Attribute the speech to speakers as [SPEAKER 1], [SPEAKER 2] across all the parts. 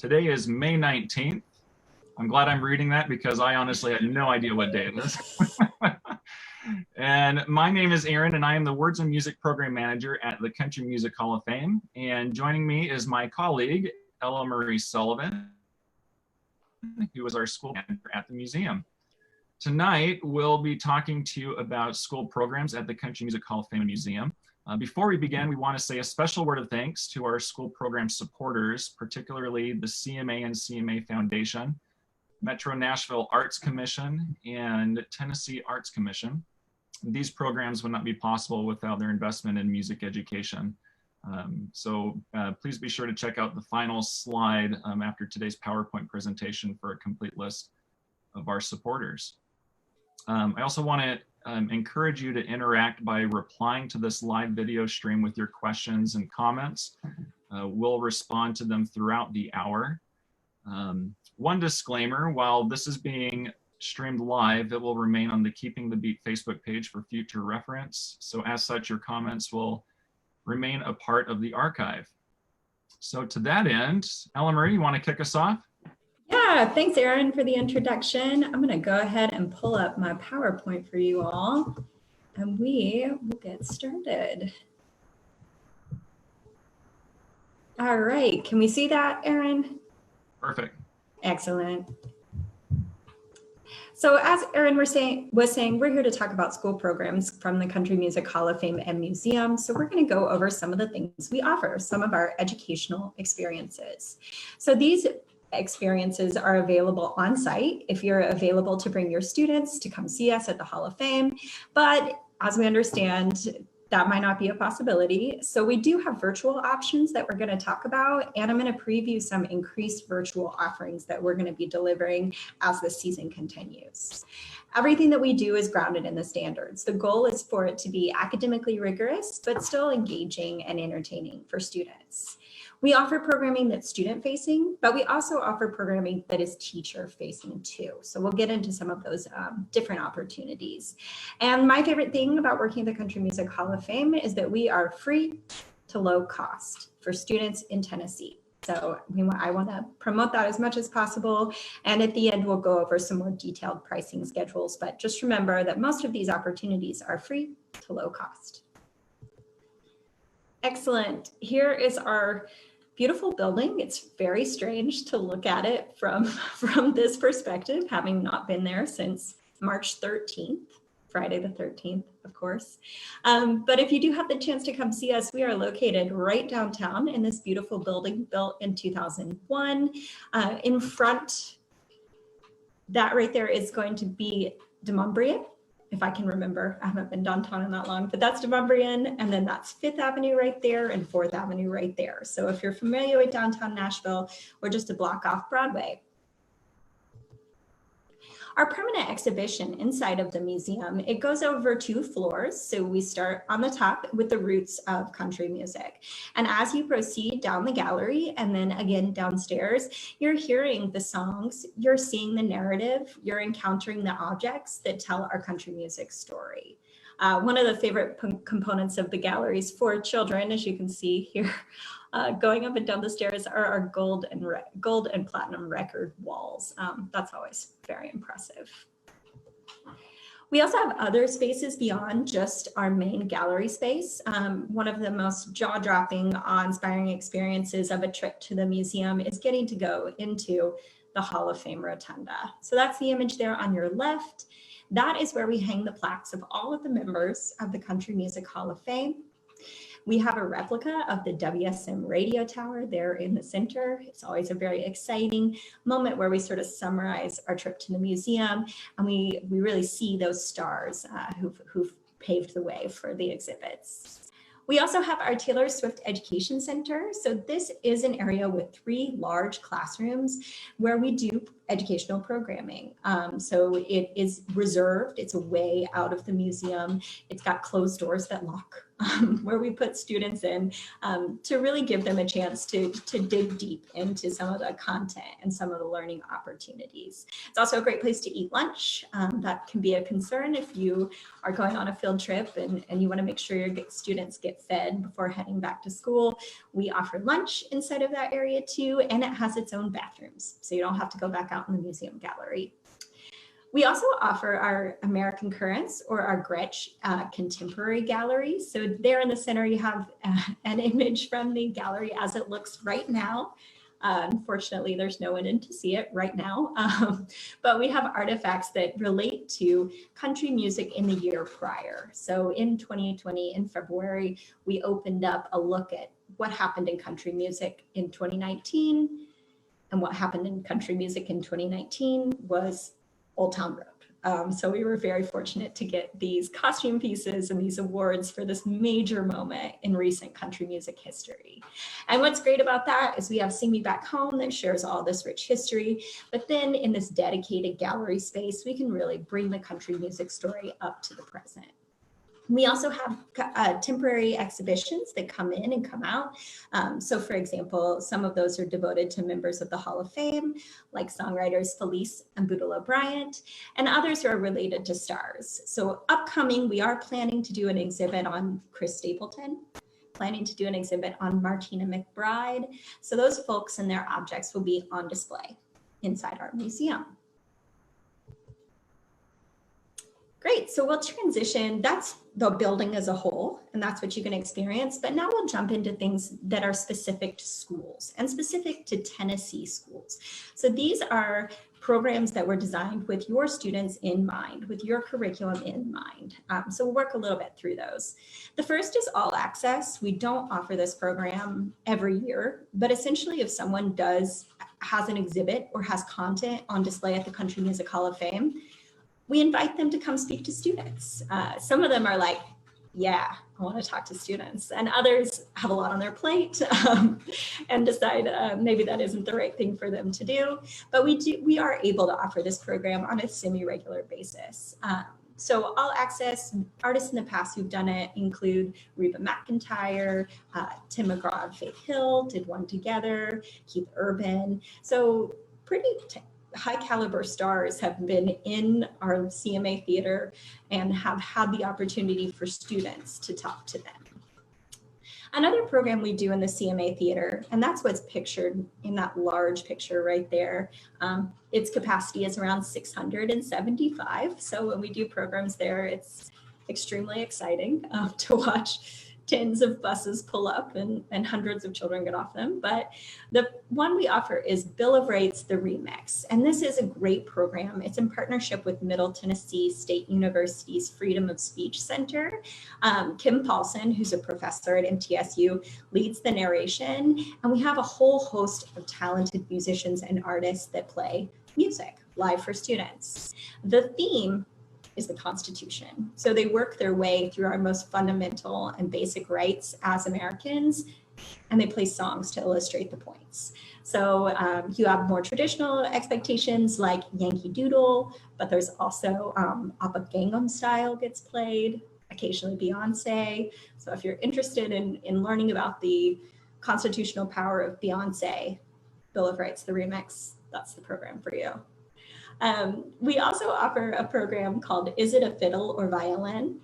[SPEAKER 1] Today is May 19th. I'm glad I'm reading that because I honestly had no idea what day it is. And my name is Aaron, and I am the Words and Music Program Manager at the Country Music Hall of Fame. And joining me is my colleague, Ella Marie Sullivan, who is our school manager at the museum. Tonight, we'll be talking to you about school programs at the Country Music Hall of Fame Museum. Before we begin, we want to say a special word of thanks to our school program supporters, particularly the CMA and CMA Foundation, Metro Nashville Arts Commission, and Tennessee Arts Commission. These programs would not be possible without their investment in music education. Please be sure to check out the final slide after today's PowerPoint presentation for a complete list of our supporters. I also want to encourage you to interact by replying to this live video stream with your questions and comments. We'll respond to them throughout the hour. One disclaimer, while this is being streamed live, it will remain on the Keeping the Beat Facebook page for future reference. So as such, your comments will remain a part of the archive. So to that end, Ella Marie, you want to kick us off?
[SPEAKER 2] Yeah, thanks, Aaron, for the introduction. I'm going to go ahead and pull up my PowerPoint for you all, and we will get started. All right, can we see that, Aaron?
[SPEAKER 1] Perfect.
[SPEAKER 2] Excellent. So as Aaron was saying, we're here to talk about school programs from the Country Music Hall of Fame and Museum. So we're going to go over some of the things we offer, some of our educational experiences. So these experiences are available on site if you're available to bring your students to come see us at the Hall of Fame. But as we understand, that might not be a possibility. So we do have virtual options that we're going to talk about, and I'm going to preview some increased virtual offerings that we're going to be delivering as the season continues. Everything that we do is grounded in the standards. The goal is for it to be academically rigorous, but still engaging and entertaining for students. We offer programming that's student-facing, but we also offer programming that is teacher-facing too. So we'll get into some of those different opportunities. And my favorite thing about working at the Country Music Hall of Fame is that we are free to low cost for students in Tennessee. So I want to promote that as much as possible. And at the end, we'll go over some more detailed pricing schedules. But just remember that most of these opportunities are free to low cost. Excellent. Here is our beautiful building. It's very strange to look at it from this perspective, having not been there since March 13th, Friday the 13th, of course. But if you do have the chance to come see us, we are located right downtown in this beautiful building built in 2001. In front, that right there is going to be Demonbreun. If I can remember, I haven't been downtown in that long, but that's Demonbreun, and then that's 5th Avenue right there and 4th Avenue right there. So if you're familiar with downtown Nashville, we're just a block off Broadway. Our permanent exhibition inside of the museum, it goes over 2 floors. So we start on the top with the roots of country music. And as you proceed down the gallery and then again downstairs, you're hearing the songs, you're seeing the narrative, you're encountering the objects that tell our country music story. One of the favorite components of the galleries for children, as you can see here, going up and down the stairs, are our gold and platinum record walls. That's always very impressive. We also have other spaces beyond just our main gallery space. One of the most jaw-dropping, awe-inspiring experiences of a trip to the museum is getting to go into the Hall of Fame Rotunda. So that's the image there on your left. That is where we hang the plaques of all of the members of the Country Music Hall of Fame. We have a replica of the WSM radio tower there in the center. It's always a very exciting moment where we sort of summarize our trip to the museum, and we really see those stars who've paved the way for the exhibits. We also have our Taylor Swift Education Center. So this is an area with 3 large classrooms where we do educational programming. So it is reserved. It's a way out of the museum. It's got closed doors that lock where we put students in to really give them a chance to dig deep into some of the content and some of the learning opportunities. It's also a great place to eat lunch. That can be a concern if you are going on a field trip and you want to make sure your students get fed before heading back to school. We offer lunch inside of that area too, and it has its own bathrooms, so you don't have to go back out in the museum gallery. We also offer our American Currents, or our Gretsch Contemporary Gallery. So there in the center, you have an image from the gallery as it looks right now. Unfortunately, there's no one in to see it right now, but we have artifacts that relate to country music in the year prior. So in 2020, in February, we opened up a look at what happened in country music in 2019. And what happened in country music in 2019 was Old Town Road. So we were very fortunate to get these costume pieces and these awards for this major moment in recent country music history. And what's great about that is we have Sing Me Back Home that shares all this rich history, but then in this dedicated gallery space, we can really bring the country music story up to the present. We also have temporary exhibitions that come in and come out. So for example, some of those are devoted to members of the Hall of Fame, like songwriters Felice and Boudleaux Bryant, and others are related to stars. So upcoming, we are planning to do an exhibit on Chris Stapleton, planning to do an exhibit on Martina McBride. So those folks and their objects will be on display inside our museum. Great, so we'll transition, that's the building as a whole, and that's what you can experience, but now we'll jump into things that are specific to schools and specific to Tennessee schools. So these are programs that were designed with your students in mind, with your curriculum in mind. So we'll work a little bit through those. The first is all access. We don't offer this program every year, but essentially if someone has an exhibit or has content on display at the Country Music Hall of Fame, we invite them to come speak to students. Some of them are like, yeah, I want to talk to students. And others have a lot on their plate and decide maybe that isn't the right thing for them to do. But we are able to offer this program on a semi-regular basis. So all access, artists in the past who've done it include Reba McEntire, Tim McGraw and Faith Hill did one together, Keith Urban. So pretty high caliber stars have been in our CMA theater and have had the opportunity for students to talk to them. Another program we do in the CMA theater, and that's what's pictured in that large picture right there. Its capacity is around 675. So when we do programs there, it's extremely exciting to watch tens of buses pull up and hundreds of children get off them. But the one we offer is Bill of Rights, the Remix. And this is a great program. It's in partnership with Middle Tennessee State University's Freedom of Speech Center. Kim Paulson, who's a professor at MTSU, leads the narration. And we have a whole host of talented musicians and artists that play music live for students. The theme is the Constitution. So they work their way through our most fundamental and basic rights as Americans, and they play songs to illustrate the points. So you have more traditional expectations like Yankee Doodle, but there's also Oppa Gangnam Style gets played, occasionally Beyonce. So if you're interested in learning about the constitutional power of Beyonce, Bill of Rights, the Remix, that's the program for you. We also offer a program called Is It a Fiddle or Violin?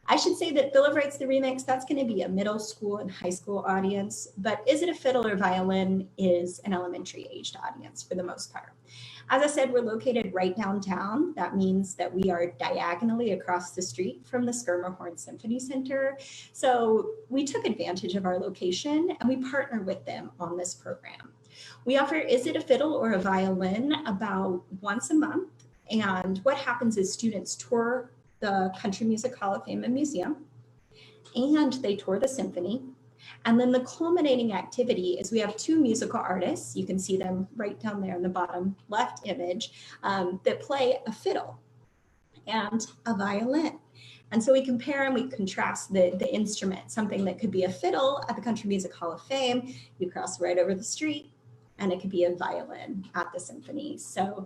[SPEAKER 2] I should say that Bill of Rights, the Remix, that's going to be a middle school and high school audience, but Is It a Fiddle or Violin is an elementary aged audience for the most part. As I said, we're located right downtown. That means that we are diagonally across the street from the Schermerhorn Symphony Center. So we took advantage of our location and we partner with them on this program. We offer Is It a Fiddle or a Violin about once a month. And what happens is students tour the Country Music Hall of Fame and Museum, and they tour the symphony. And then the culminating activity is we have two musical artists, you can see them right down there in the bottom left image, that play a fiddle and a violin. And so we compare and we contrast the instrument, something that could be a fiddle at the Country Music Hall of Fame, you cross right over the street, and it could be a violin at the symphony. So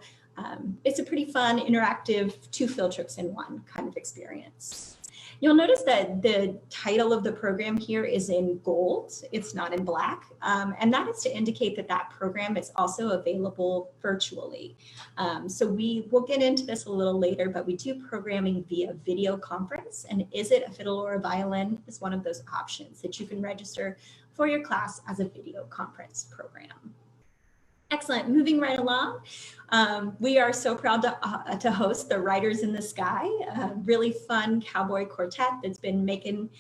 [SPEAKER 2] it's a pretty fun, interactive, two field trips in one kind of experience. You'll notice that the title of the program here is in gold. It's not in black. And that is to indicate that that program is also available virtually. So we will get into this a little later, but we do programming via video conference. And Is It a Fiddle or a Violin is one of those options that you can register for your class as a video conference program. Excellent. Moving right along, we are so proud to host the Riders in the Sky, a really fun cowboy quartet that's been making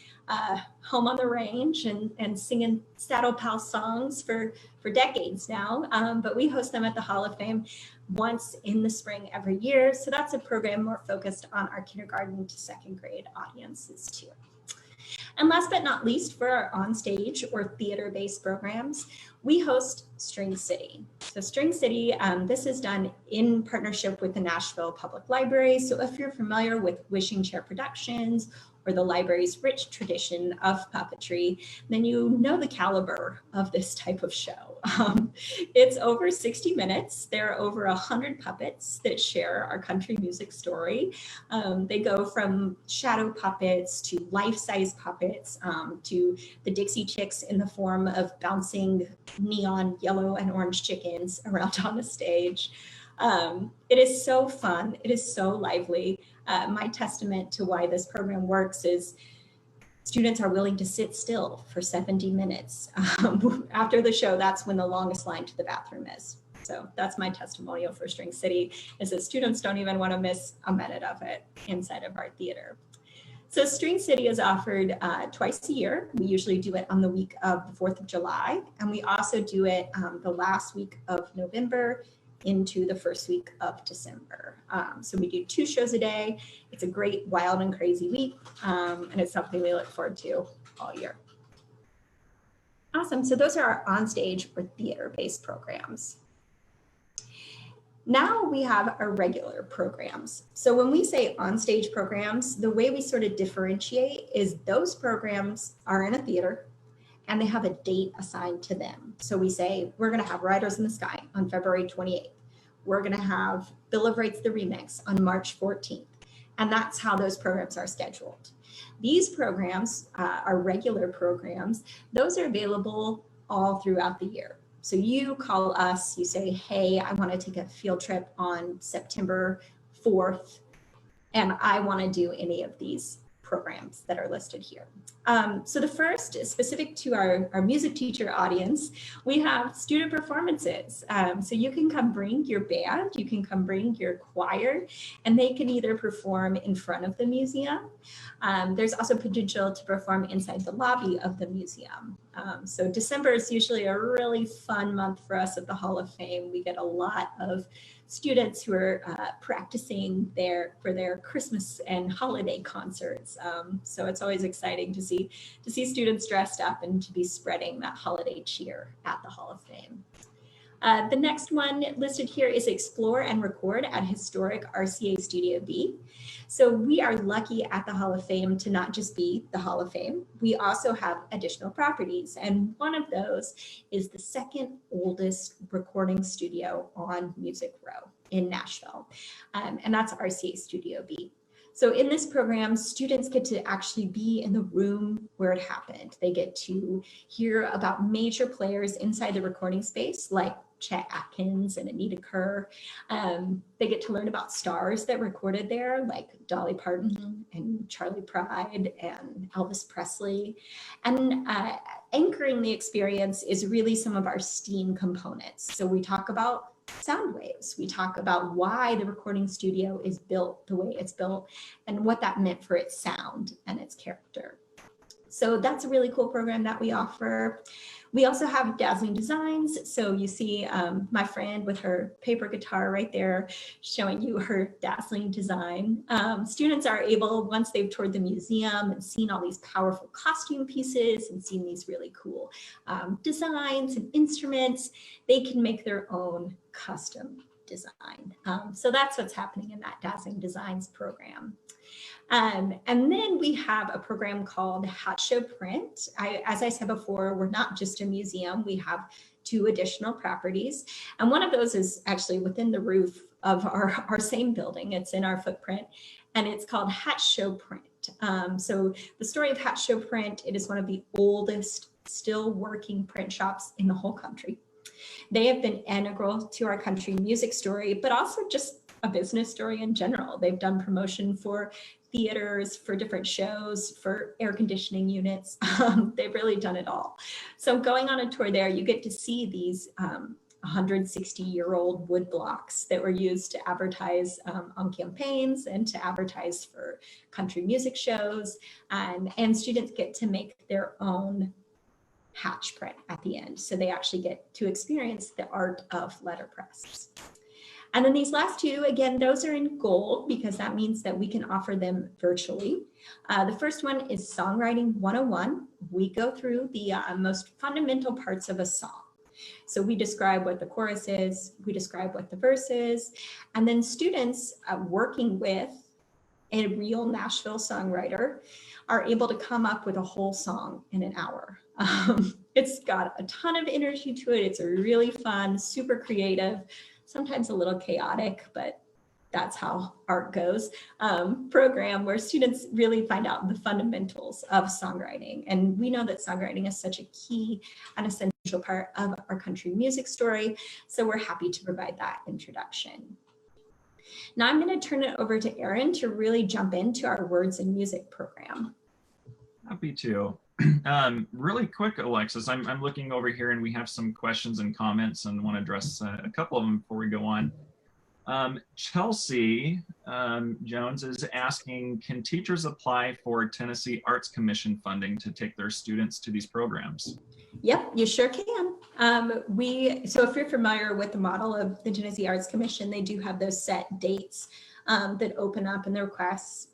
[SPEAKER 2] home on the range and singing Saddle Pal songs for decades now. But we host them at the Hall of Fame once in the spring every year. So that's a program more focused on our kindergarten to second grade audiences too. And last but not least, for our onstage or theater-based programs, we host String City. So String City, this is done in partnership with the Nashville Public Library. So if you're familiar with Wishing Chair Productions or the library's rich tradition of puppetry, then you know the caliber of this type of show. It's over 60 minutes. There are over 100 puppets that share our country music story. They go from shadow puppets to life-size puppets to the Dixie Chicks in the form of bouncing neon yellow and orange chickens around on a stage. It is so fun. It is so lively. My testament to why this program works is students are willing to sit still for 70 minutes. After the show, that's when the longest line to the bathroom is. So that's my testimonial for String City, is that students don't even want to miss a minute of it inside of our theater. So String City is offered twice a year. We usually do it on the week of the 4th of July, and we also do it the last week of November into the first week of December. So we do 2 shows a day. It's a great, wild and crazy week, and it's something we look forward to all year. Awesome, so those are our onstage or theater-based programs. Now we have our regular programs. So when we say onstage programs, the way we sort of differentiate is those programs are in a theater and they have a date assigned to them. So we say, we're gonna have Riders in the Sky on February 28th. We're gonna have Bill of Rights, the remix on March 14th. And that's how those programs are scheduled. These programs are regular programs. Those are available all throughout the year. So you call us, you say, hey, I wanna take a field trip on September 4th, and I wanna do any of these programs that are listed here. So the first is specific to our music teacher audience. We have student performances. So you can come bring your band, you can come bring your choir, and they can either perform in front of the museum. There's also potential to perform inside the lobby of the museum. So December is usually a really fun month for us at the Hall of Fame. We get a lot of students who are practicing for their Christmas and holiday concerts. So it's always exciting to see students dressed up and to be spreading that holiday cheer at the Hall of Fame. The next one listed here is Explore and Record at Historic RCA Studio B. So we are lucky at the Hall of Fame to not just be the Hall of Fame, we also have additional properties. And one of those is the second oldest recording studio on Music Row in Nashville. And that's RCA Studio B. So in this program, students get to actually be in the room where it happened. They get to hear about major players inside the recording space, like Chet Atkins and Anita Kerr. They get to learn about stars that recorded there, like Dolly Parton and Charlie Pride and Elvis Presley. And anchoring the experience is really some of our STEAM components. So we talk about sound waves. We talk about why the recording studio is built the way it's built and what that meant for its sound and its character. So that's a really cool program that we offer. We also have dazzling designs. So you see my friend with her paper guitar right there showing you her dazzling design. Students are able, once they've toured the museum and seen all these powerful costume pieces and seen these really cool designs and instruments, they can make their own custom design. So that's what's happening in that Dazzling Designs program. And then we have a program called Hat Show Print. As I said before, we're not just a museum, we have 2 additional properties. And one of those is actually within the roof of our same building. It's in our footprint, and it's called Hat Show Print. So the story of Hat Show Print, it is one of the oldest still working print shops in the whole country. They have been integral to our country music story, but also just a business story in general. They've done promotion for theaters, for different shows, for air conditioning units. They've really done it all. So going on a tour there, you get to see these 160-year-old wood blocks that were used to advertise on campaigns and to advertise for country music shows. And students get to make their own hatch print at the end. So they actually get to experience the art of letterpress. And then these last two, again, those are in gold because that means that we can offer them virtually. The first one is Songwriting 101. We go through the most fundamental parts of a song. So we describe what the chorus is, we describe what the verse is, and then students working with a real Nashville songwriter are able to come up with a whole song in an hour. It's got a ton of energy to it. It's a really fun, super creative, sometimes a little chaotic, but that's how art goes, program where students really find out the fundamentals of songwriting. And we know that songwriting is such a key and essential part of our country music story. So we're happy to provide that introduction. Now I'm going to turn it over to Aaron to really jump into our words and music program.
[SPEAKER 1] Happy to. Really quick, Alexis, I'm looking over here and we have some questions and comments and want to address a couple of them before we go on. Chelsea Jones is asking, can teachers apply for Tennessee Arts Commission funding to take their students to these programs?
[SPEAKER 2] Yep, you sure can. So if you're familiar with the model of the Tennessee Arts Commission, they do have those set dates that open up in the requests.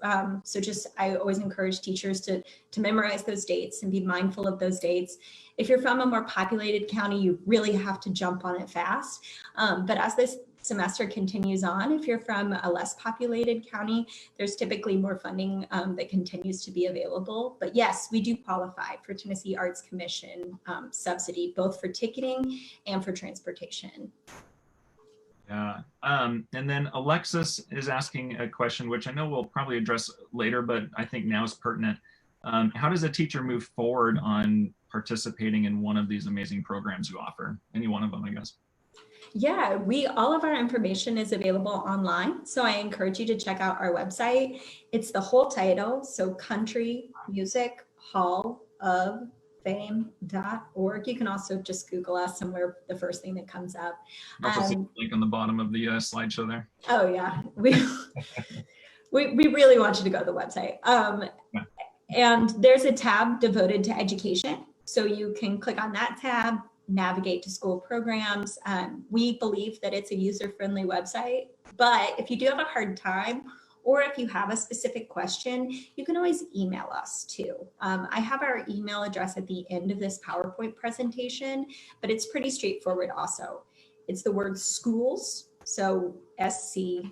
[SPEAKER 2] So I always encourage teachers to memorize those dates and be mindful of those dates. If you're from a more populated county, you really have to jump on it fast. But as this semester continues on, if you're from a less populated county, there's typically more funding that continues to be available. But yes, we do qualify for Tennessee Arts Commission subsidy, both for ticketing and for transportation.
[SPEAKER 1] Yeah, and then Alexis is asking a question, which I know we'll probably address later, but I think now is pertinent. How does a teacher move forward on participating in one of these amazing programs you offer? Any one of them, I guess.
[SPEAKER 2] Yeah, all of our information is available online. So I encourage you to check out our website. It's the whole title. So Country Music Hall of Fame.org. You can also just Google us and we're the first thing that comes up.
[SPEAKER 1] Also see the link on the bottom of the slideshow there.
[SPEAKER 2] Oh yeah, we really want you to go to the website. And there's a tab devoted to education. So you can click on that tab, navigate to school programs. We believe that it's a user-friendly website, but if you do have a hard time, or if you have a specific question, you can always email us too. I have our email address at the end of this PowerPoint presentation, but it's pretty straightforward also. It's the word schools, so SCHOOLS,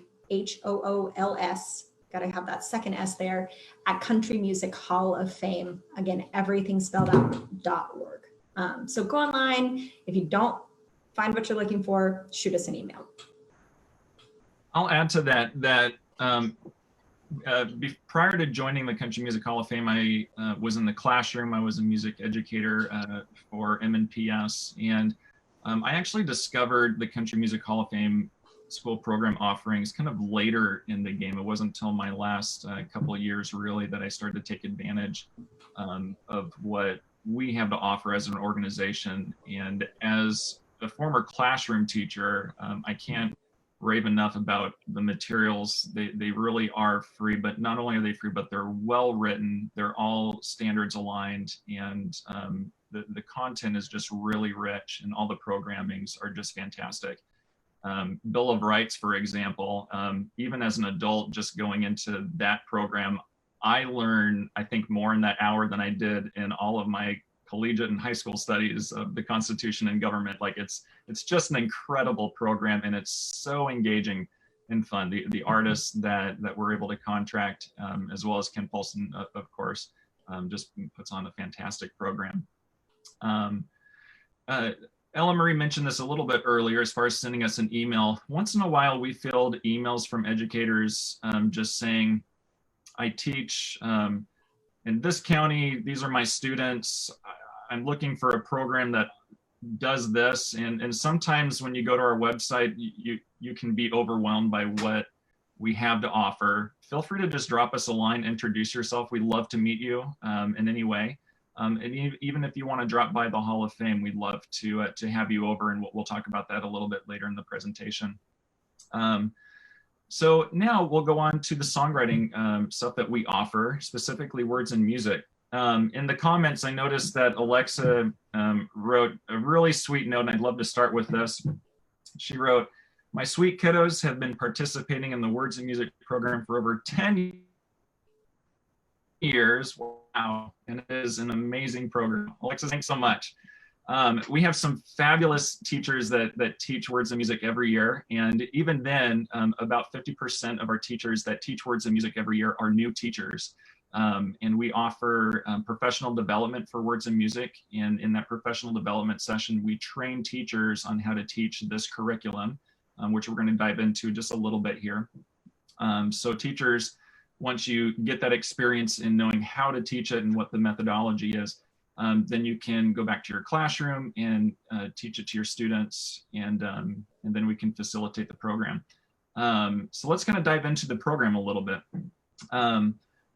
[SPEAKER 2] gotta have that second S there, at Country Music Hall of Fame. Again, everything spelled out, .org. So go online. If you don't find what you're looking for, shoot us an email.
[SPEAKER 1] I'll add to that prior to joining the Country Music Hall of Fame, I was in the classroom. I was a music educator for M&PS, and I actually discovered the Country Music Hall of Fame school program offerings kind of later in the game. It wasn't until my last couple of years really that I started to take advantage of what we have to offer as an organization. And as a former classroom teacher, I can't rave enough about the materials. They really are free, but not only are they free, but they're well written. They're all standards aligned, and the content is just really rich, and all the programmings are just fantastic. Bill of Rights, for example, even as an adult, just going into that program, I learned, I think, more in that hour than I did in all of my collegiate and high school studies of the Constitution and government. Like it's just an incredible program, and it's so engaging and fun. The artists that we're able to contract, as well as Ken Paulson, of course, just puts on a fantastic program. Ella Marie mentioned this a little bit earlier as far as sending us an email. Once in a while, we field emails from educators just saying, I teach in this county. These are my students. I'm looking for a program that does this. And sometimes when you go to our website, you can be overwhelmed by what we have to offer. Feel free to just drop us a line, introduce yourself. We'd love to meet you in any way. And even if you want to drop by the Hall of Fame, we'd love to have you over, and we'll talk about that a little bit later in the presentation. So now we'll go on to the songwriting stuff that we offer, specifically words and music. In the comments, I noticed that Alexa wrote a really sweet note, and I'd love to start with this. She wrote, "My sweet kiddos have been participating in the Words and Music program for over 10 years. Wow, and it is an amazing program." Alexa, thanks so much. We have some fabulous teachers that teach words and music every year. And even then, about 50% of our teachers that teach words and music every year are new teachers. And we offer professional development for words and music. And in that professional development session, we train teachers on how to teach this curriculum, which we're going to dive into just a little bit here. So teachers, once you get that experience in knowing how to teach it and what the methodology is, then you can go back to your classroom and teach it to your students, and then we can facilitate the program. So let's kind of dive into the program a little bit.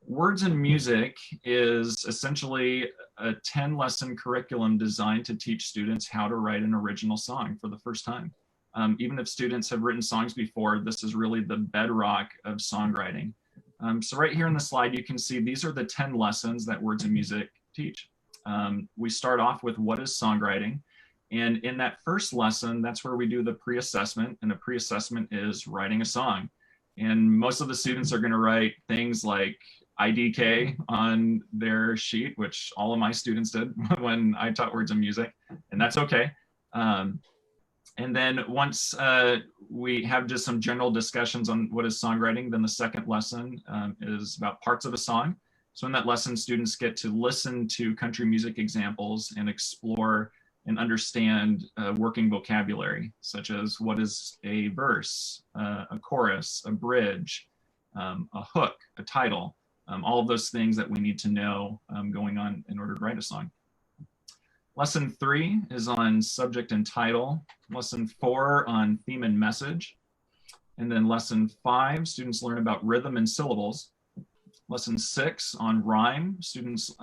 [SPEAKER 1] Words and Music is essentially a 10-lesson curriculum designed to teach students how to write an original song for the first time. Even if students have written songs before, this is really the bedrock of songwriting. So right here in the slide, you can see these are the 10 lessons that Words and Music teach. We start off with what is songwriting. And in that first lesson, that's where we do the pre-assessment. And the pre-assessment is writing a song. And most of the students are going to write things like IDK on their sheet, which all of my students did when I taught Words and Music, and that's okay. And then once we have just some general discussions on what is songwriting, then the second lesson is about parts of a song. So in that lesson, students get to listen to country music examples and explore and understand working vocabulary, such as what is a verse, a chorus, a bridge, a hook, a title, all of those things that we need to know going on in order to write a song. Lesson 3 is on subject and title. Lesson 4 on theme and message. And then lesson 5, students learn about rhythm and syllables. Lesson 6 on rhyme. Students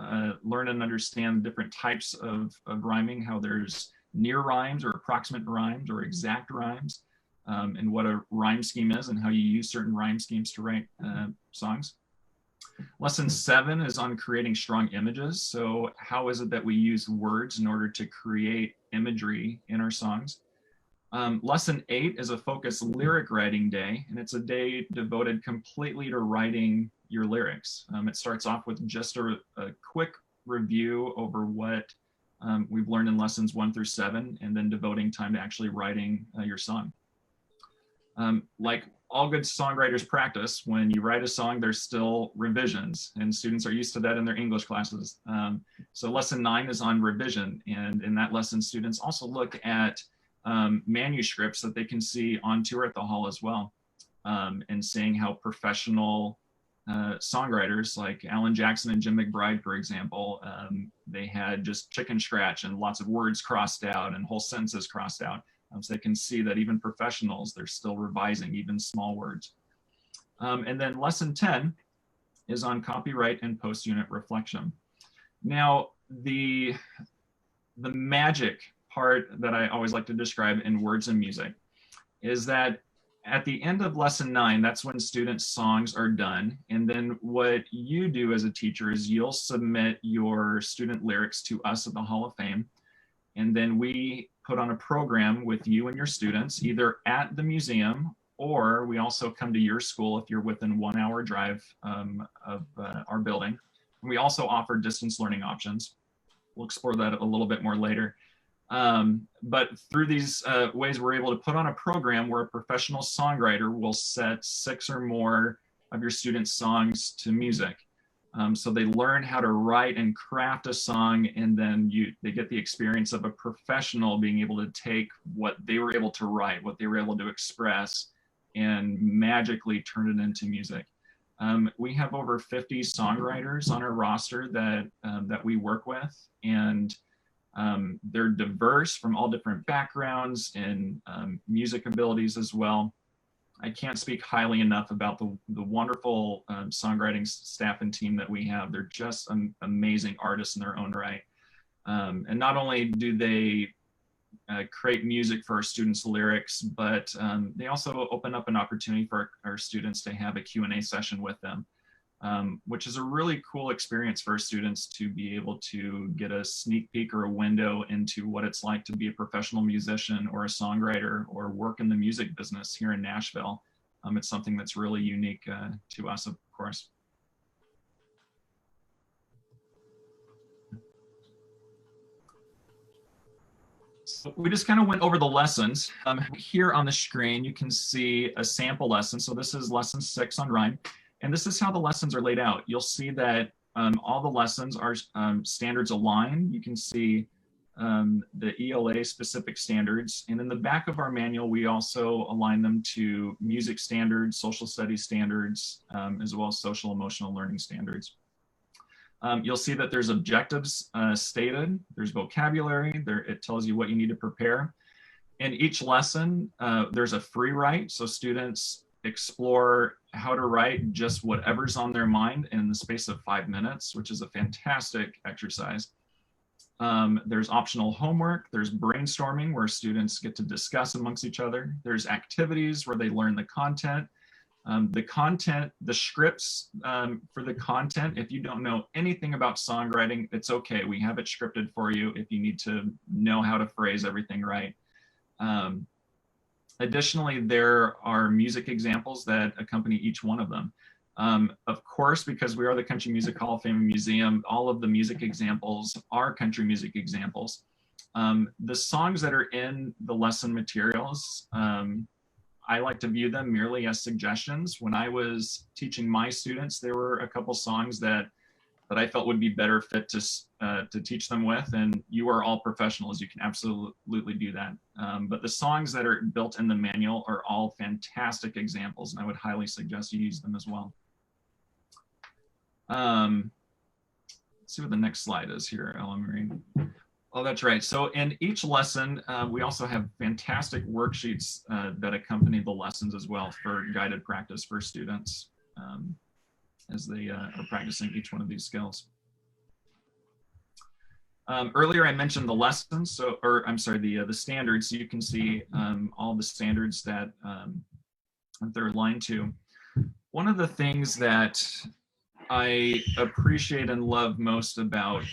[SPEAKER 1] learn and understand different types of rhyming, how there's near rhymes or approximate rhymes or exact rhymes, and what a rhyme scheme is and how you use certain rhyme schemes to write songs. Lesson 7 is on creating strong images. So how is it that we use words in order to create imagery in our songs? Lesson 8 is a focused lyric writing day, and it's a day devoted completely to writing your lyrics. It starts off with just a quick review over what we've learned in lessons 1 through 7, and then devoting time to actually writing your song. Like all good songwriters practice, when you write a song, there's still revisions, and students are used to that in their English classes. So lesson 9 is on revision, and in that lesson, students also look at manuscripts that they can see on tour at the hall as well, and seeing how professional songwriters like Alan Jackson and Jim McBride, for example, they had just chicken scratch and lots of words crossed out and whole sentences crossed out. So they can see that even professionals, they're still revising even small words. And then lesson 10 is on copyright and post-unit reflection. Now, the magic part that I always like to describe in Words and Music is that at the end of lesson 9, that's when students' songs are done. And then what you do as a teacher is you'll submit your student lyrics to us at the Hall of Fame. And then we put on a program with you and your students, either at the museum, or we also come to your school if you're within 1 hour drive of our building. And we also offer distance learning options. We'll explore that a little bit more later. But through these ways, we're able to put on a program where a professional songwriter will set 6 or more of your students' songs to music. So they learn how to write and craft a song, and then they get the experience of a professional being able to take what they were able to write, what they were able to express, and magically turn it into music. We have over 50 songwriters on our roster that we work with, and they're diverse from all different backgrounds and music abilities as well. I can't speak highly enough about the wonderful songwriting staff and team that we have. They're just amazing artists in their own right. And not only do they create music for our students' lyrics, but they also open up an opportunity for our students to have a Q&A session with them, which is a really cool experience for our students to be able to get a sneak peek or a window into what it's like to be a professional musician or a songwriter or work in the music business here in Nashville. It's something that's really unique to us, of course. So we just kind of went over the lessons. Here on the screen, you can see a sample lesson. So this is lesson 6 on rhyme. And this is how the lessons are laid out. You'll see that all the lessons are standards aligned. You can see the ELA specific standards. And in the back of our manual, we also align them to music standards, social studies standards, as well as social emotional learning standards. You'll see that there's objectives stated, there's vocabulary, it tells you what you need to prepare. In each lesson, there's a free write, so students explore how to write just whatever's on their mind in the space of 5 minutes, which is a fantastic exercise. There's optional homework, there's brainstorming where students get to discuss amongst each other. There's activities where they learn the content. The scripts for the content, if you don't know anything about songwriting, it's okay. We have it scripted for you if you need to know how to phrase everything right. Additionally, there are music examples that accompany each one of them. Of course, because we are the Country Music Hall of Fame and Museum, all of the music examples are country music examples. The songs that are in the lesson materials, I like to view them merely as suggestions. When I was teaching my students, there were a couple songs that I felt would be better fit to teach them with, and you are all professionals. You can absolutely do that. But the songs that are built in the manual are all fantastic examples, and I would highly suggest you use them as well. Let's see what the next slide is here, Ella Marie. Oh, that's right. So in each lesson, we also have fantastic worksheets that accompany the lessons as well for guided practice for students as they are practicing each one of these skills. Earlier I mentioned the lessons, the standards. So you can see all the standards that they're aligned to. One of the things that I appreciate and love most about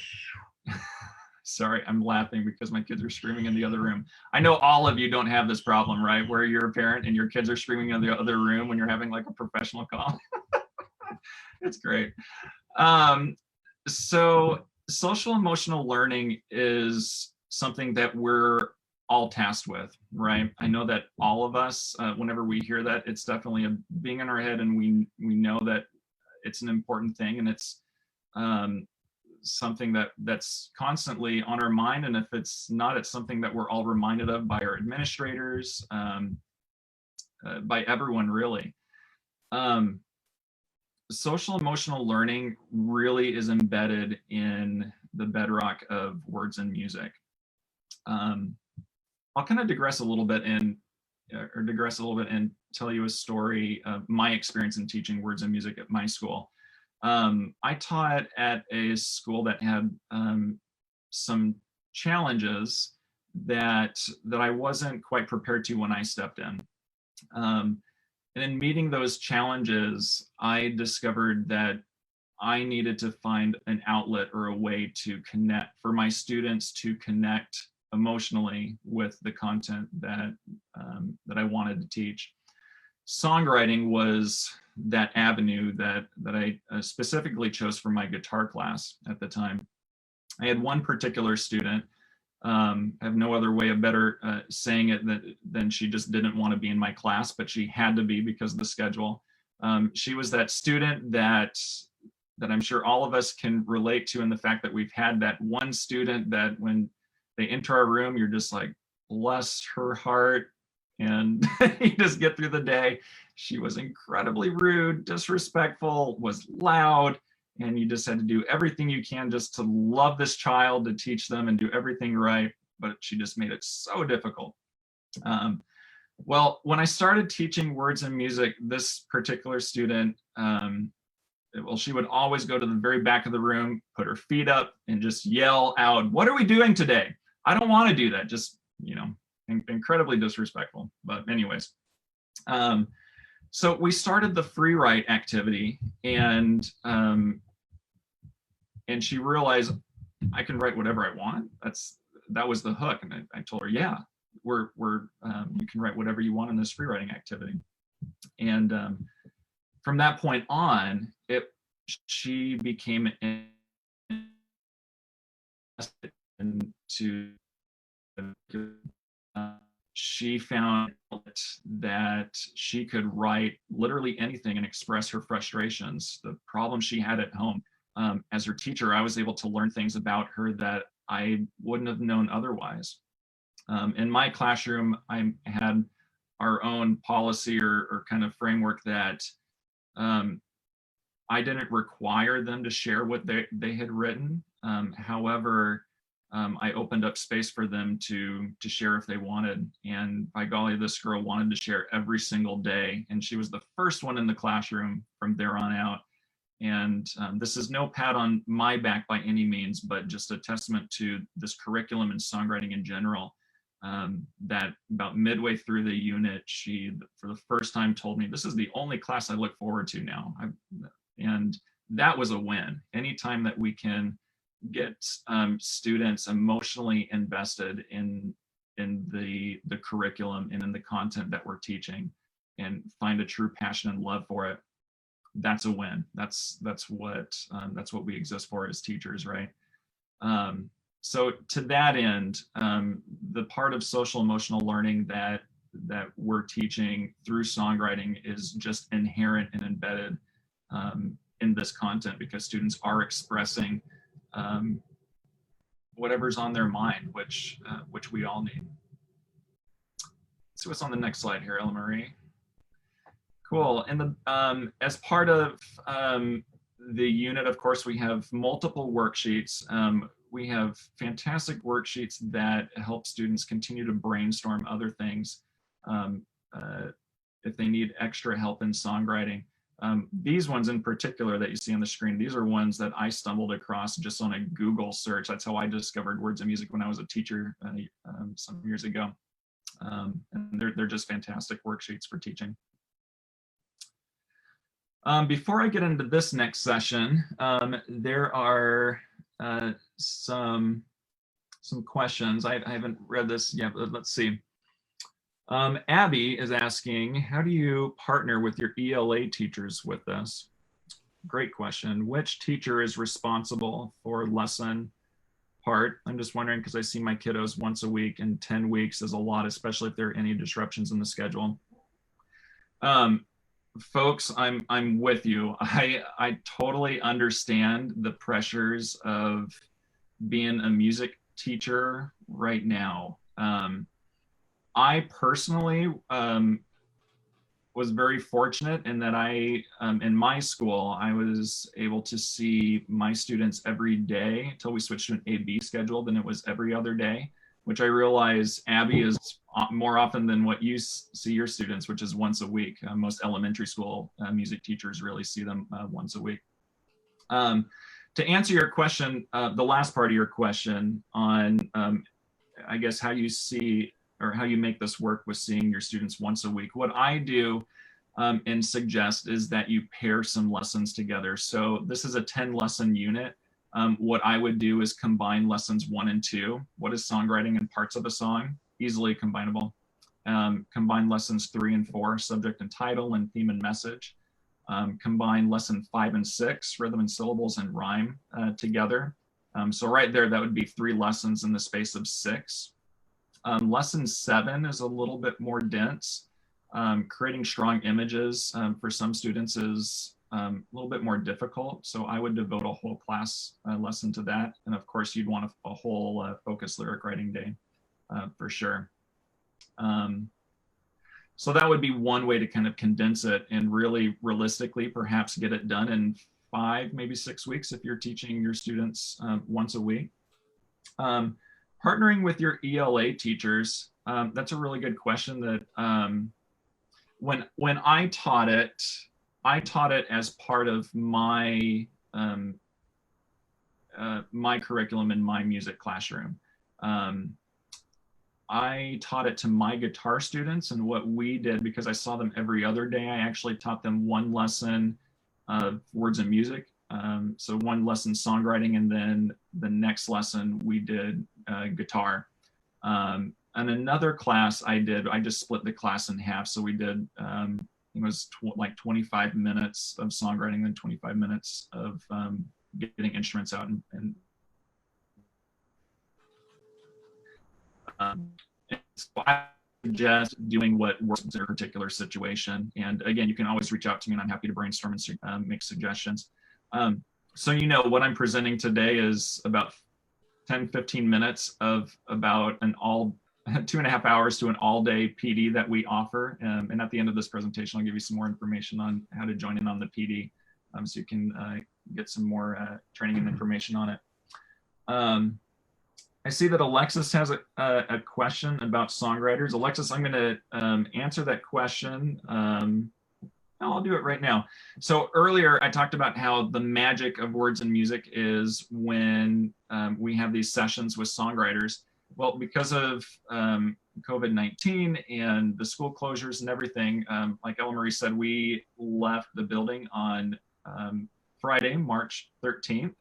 [SPEAKER 1] sorry, I'm laughing because my kids are screaming in the other room. I know all of you don't have this problem, right? Where you're a parent and your kids are screaming in the other room when you're having like a professional call. It's great. So social emotional learning is something that we're all tasked with, right? I know that all of us, whenever we hear that, it's definitely a bing in our head, and we know that it's an important thing, and it's something that's constantly on our mind. And if it's not, it's something that we're all reminded of by our administrators, by everyone really. Social emotional learning really is embedded in the bedrock of words and music. I'll kind of digress a little bit and tell you a story of my experience in teaching words and music at my school. I taught at a school that had some challenges that I wasn't quite prepared to when I stepped in. And in meeting those challenges, I discovered that I needed to find an outlet or a way to connect, for my students to connect emotionally with the content that I wanted to teach. Songwriting was that avenue that I specifically chose for my guitar class at the time. I had one particular student, I have no other way of better saying it than she just didn't want to be in my class, but she had to be because of the schedule. She was that student that I'm sure all of us can relate to, in the fact that we've had that one student that when they enter our room, you're just like, bless her heart, And you just get through the day. She was incredibly rude, disrespectful, was loud, and you just had to do everything you can just to love this child, to teach them and do everything right. But she just made it so difficult. Well, when I started teaching words and music, this particular student, well, she would always go to the very back of the room, put her feet up, and just yell out, "What are we doing today? I don't want to do that." Just, incredibly disrespectful. But anyways, so we started the free write activity, and she realized I can write whatever I want. That was the hook, and I told her, yeah, you can write whatever you want in this free writing activity. And from that point on, she became into she found that she could write literally anything and express her frustrations, the problems she had at home. As her teacher, I was able to learn things about her that I wouldn't have known otherwise. In my classroom, I had our own policy or kind of framework that I didn't require them to share what they had written. However, I opened up space for them to share if they wanted. And by golly, this girl wanted to share every single day. And she was the first one in the classroom from there on out. And this is no pat on my back by any means, but just a testament to this curriculum and songwriting in general. That about midway through the unit, she, for the first time, told me, "This is the only class I look forward to now." And that was a win. Anytime that we can get students emotionally invested in the curriculum and in the content that we're teaching, and find a true passion and love for it, that's a win. That's what we exist for as teachers, right? So to that end, the part of social emotional learning that we're teaching through songwriting is just inherent and embedded in this content, because students are expressing whatever's on their mind, which we all need. Let's see what's on the next slide here, Ella Marie. Cool. And as part of the unit, of course, we have multiple worksheets. We have fantastic worksheets that help students continue to brainstorm other things if they need extra help in songwriting. These ones in particular that you see on the screen, these are ones that I stumbled across just on a Google search. That's how I discovered words and music when I was a teacher some years ago. And they're just fantastic worksheets for teaching. Before I get into this next session, there are some questions. I haven't read this yet, but let's see. Abby is asking, how do you partner with your ELA teachers with this? Great question. Which teacher is responsible for lesson part? I'm just wondering, because I see my kiddos once a week, and 10 weeks is a lot, especially if there are any disruptions in the schedule. Folks, I'm with you. I totally understand the pressures of being a music teacher right now. I personally was very fortunate in that in my school, I was able to see my students every day until we switched to an A-B schedule. Then it was every other day, which I realize, Abby, is more often than what you see your students, which is once a week. Most elementary school music teachers really see them once a week. To answer your question, the last part of your question on, I guess, how you see or how you make this work with seeing your students once a week. What I do and suggest is that you pair some lessons together. So this is a 10-lesson unit. What I would do is combine lessons 1 and 2. What is songwriting and parts of a song? Easily combinable. Combine lessons 3 and 4, subject and title and theme and message. Combine lesson 5 and 6, rhythm and syllables and rhyme together. So right there, that would be 3 lessons in the space of 6. Lesson 7 is a little bit more dense. Creating strong images for some students is a little bit more difficult. So I would devote a whole class lesson to that. And of course, you'd want a whole focused lyric writing day for sure. So that would be one way to kind of condense it and really realistically perhaps get it done in 5, maybe 6 weeks if you're teaching your students once a week. Partnering with your ELA teachers, that's a really good question. That when I taught it as part of my my curriculum in my music classroom. I taught it to my guitar students, and what we did, because I saw them every other day, I actually taught them one lesson of words and music. So one lesson songwriting, and then the next lesson we did guitar. And another class I just split the class in half. So we did, it was like 25 minutes of songwriting, then 25 minutes of getting instruments out and so I suggest doing what works in a particular situation. And again, you can always reach out to me and I'm happy to brainstorm and make suggestions. So what I'm presenting today is about 10-15 minutes of about 2.5 hours to an all-day PD that we offer. And at the end of this presentation, I'll give you some more information on how to join in on the PD, so you can get some more training and information on it. I see that Alexis has a question about songwriters. Alexis, I'm going to answer that question. I'll do it right now. So earlier I talked about how the magic of words and music is when we have these sessions with songwriters. Well, because of COVID-19 and the school closures and everything, like Ella Marie said, we left the building on Friday, March 13th.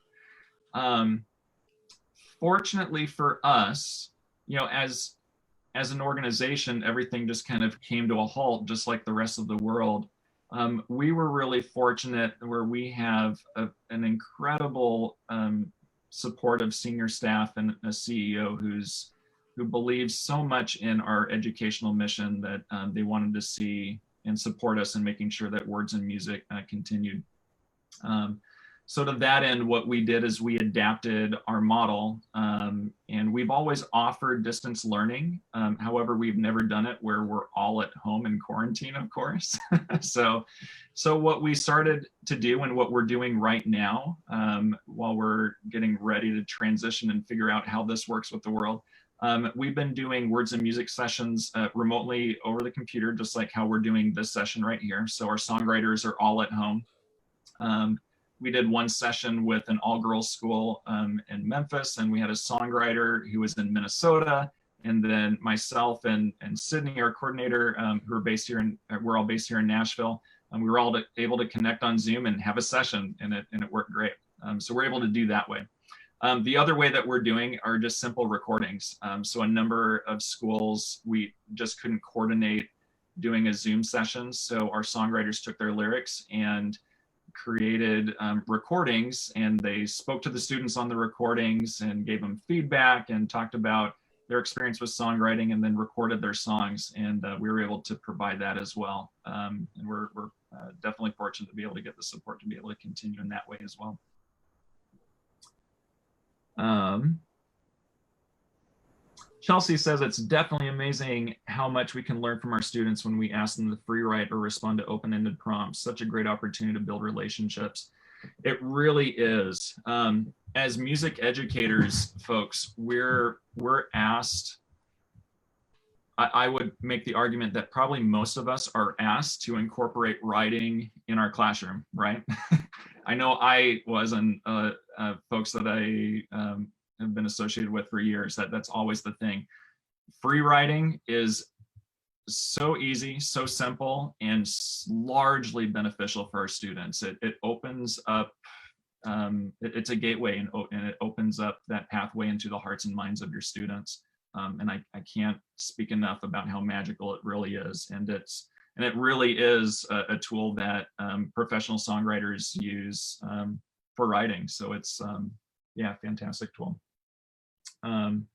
[SPEAKER 1] Fortunately for us, as an organization, everything just kind of came to a halt, just like the rest of the world. We were really fortunate where we have an incredible supportive senior staff and a CEO who believes so much in our educational mission that they wanted to see and support us in making sure that words and music continued. So to that end, what we did is we adapted our model, and we've always offered distance learning. However, we've never done it where we're all at home in quarantine, of course. So what we started to do and what we're doing right now, while we're getting ready to transition and figure out how this works with the world, we've been doing words and music sessions remotely over the computer, just like how we're doing this session right here. So our songwriters are all at home. We did one session with an all-girls school in Memphis, and we had a songwriter who was in Minnesota, and then myself and Sydney, our coordinator, who are based here we're all based here in Nashville. We were all able to connect on Zoom and have a session, and it worked great. So we're able to do that way. The other way that we're doing are just simple recordings. So a number of schools, we just couldn't coordinate doing a Zoom session. So our songwriters took their lyrics and created recordings, and they spoke to the students on the recordings and gave them feedback and talked about their experience with songwriting, and then recorded their songs. And we were able to provide that as well. And we're definitely fortunate to be able to get the support to be able to continue in that way as well. Chelsea says it's definitely amazing how much we can learn from our students when we ask them to free write or respond to open-ended prompts. Such a great opportunity to build relationships. It really is. As music educators, folks, we're asked, I would make the argument that probably most of us are asked to incorporate writing in our classroom, right? I know I was, and folks that I have been associated with for years, that's always the thing. Free writing is so easy, so simple, and largely beneficial for our students. It opens up, it's a gateway, and it opens up that pathway into the hearts and minds of your students. And I can't speak enough about how magical it really is. And it really is a tool that professional songwriters use for writing. So it's, yeah, fantastic tool. One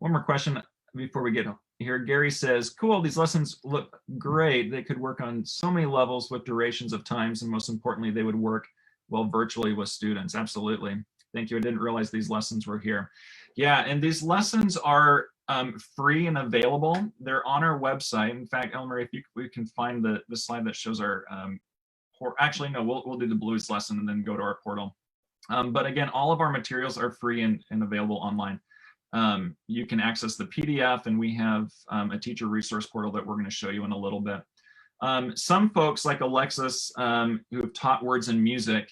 [SPEAKER 1] more question before we get here. Gary says, cool, these lessons look great. They could work on so many levels with durations of times, and most importantly, they would work well virtually with students. Absolutely. Thank you. I didn't realize these lessons were here. Yeah, and these lessons are free and available. They're on our website. In fact, Elmer, if we can find the slide that shows our, actually, no, we'll do the blues lesson and then go to our portal. But again, all of our materials are free and available online. You can access the PDF, and we have a teacher resource portal that we're going to show you in a little bit. Some folks like Alexis, who have taught words and music,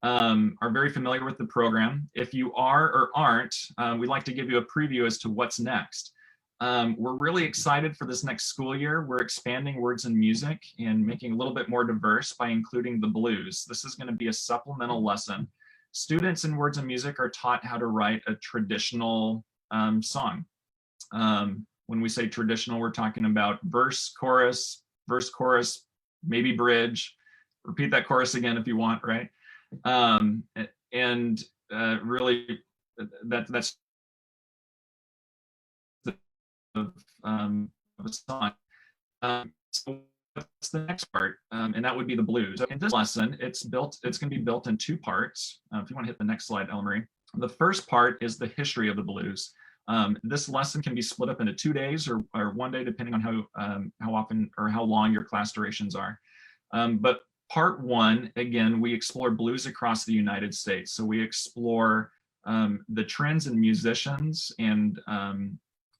[SPEAKER 1] are very familiar with the program. If you are or aren't, we'd like to give you a preview as to what's next. We're really excited for this next school year. We're expanding words and music and making it a little bit more diverse by including the blues. This is going to be a supplemental lesson. Students in words and music are taught how to write a traditional song. When we say traditional, we're talking about verse, chorus, maybe bridge. Repeat that chorus again if you want, right? Really, that's of a song. So that's the next part, and that would be the blues. So in this lesson, it's going to be built in two parts. If you want to hit the next slide, Elmarie. The first part is the history of the blues. This lesson can be split up into 2 days or 1 day, depending on how often or how long your class durations are. But part one, again, we explore blues across the United States. So we explore the trends in musicians and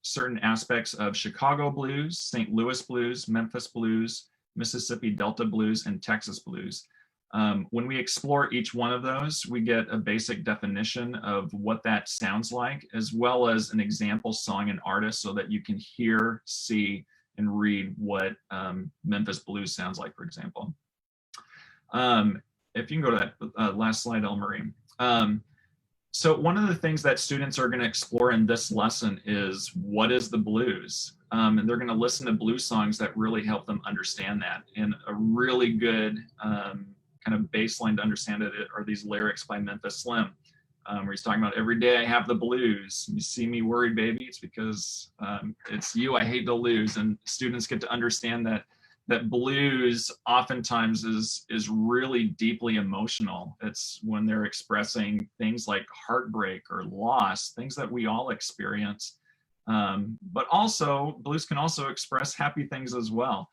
[SPEAKER 1] certain aspects of Chicago blues, St. Louis blues, Memphis blues, Mississippi Delta blues, and Texas blues. When we explore each one of those, we get a basic definition of what that sounds like, as well as an example song and artist so that you can hear, see, and read what Memphis blues sounds like, for example. If you can go to that last slide, Elmarie. So one of the things that students are going to explore in this lesson is what is the blues? And they're going to listen to blues songs that really help them understand that. And a really good kind of baseline to understand it are these lyrics by Memphis Slim, where he's talking about every day I have the blues. You see me worried, baby, it's because it's you I hate to lose. And students get to understand that blues oftentimes is really deeply emotional. It's when they're expressing things like heartbreak or loss, things that we all experience. But also, blues can also express happy things as well.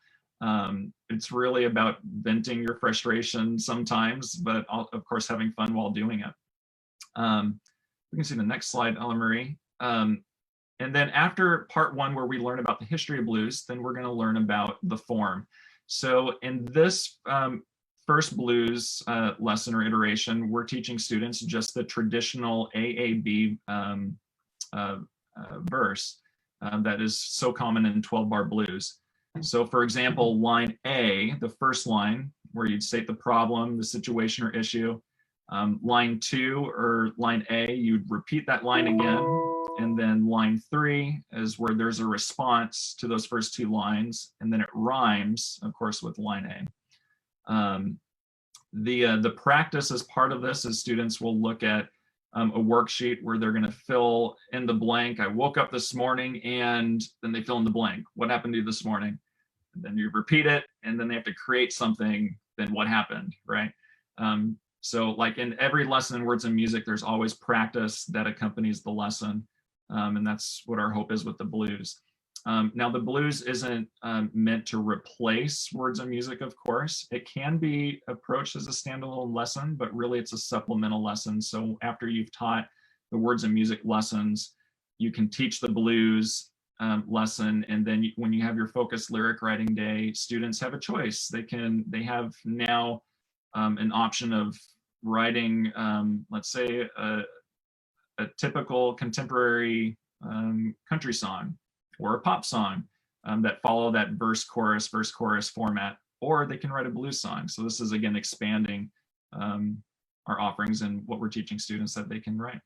[SPEAKER 1] It's really about venting your frustration sometimes, but of course having fun while doing it. We can see the next slide, Ella Marie. And then after part one, where we learn about the history of blues, then we're going to learn about the form. So in this first blues lesson or iteration, we're teaching students just the traditional AAB verse that is so common in 12-bar blues. So for example, line A, the first line, where you'd state the problem, the situation or issue. Line 2 or line A, you'd repeat that line again. And then line 3 is where there's a response to those first two lines, and then it rhymes, of course, with line A. The practice as part of this is students will look at a worksheet where they're going to fill in the blank. I woke up this morning, and then they fill in the blank. What happened to you this morning? And then you repeat it, and then they have to create something. Then what happened, right? So like in every lesson in words and music, there's always practice that accompanies the lesson. And that's what our hope is with the blues. Now, the blues isn't meant to replace words and music, of course. It can be approached as a standalone lesson, but really it's a supplemental lesson. So after you've taught the words and music lessons, you can teach the blues lesson. And then when you have your focused lyric writing day, students have a choice. They have now an option of writing, let's say, a typical contemporary country song or a pop song that follow that verse chorus format, or they can write a blues song. So this is, again, expanding our offerings and what we're teaching students that they can write.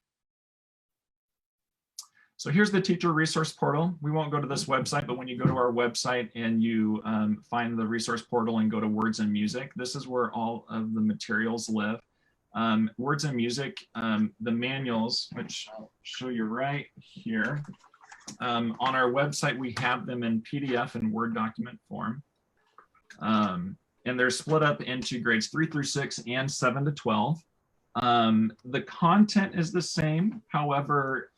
[SPEAKER 1] So here's the teacher resource portal. We won't go to this website, but when you go to our website and you find the resource portal and go to words and music, this is where all of the materials live. Words and music, the manuals, which I'll show you right here. On our website, we have them in PDF and Word document form. And they're split up into grades 3 through 6 and 7 to 12. The content is the same. However,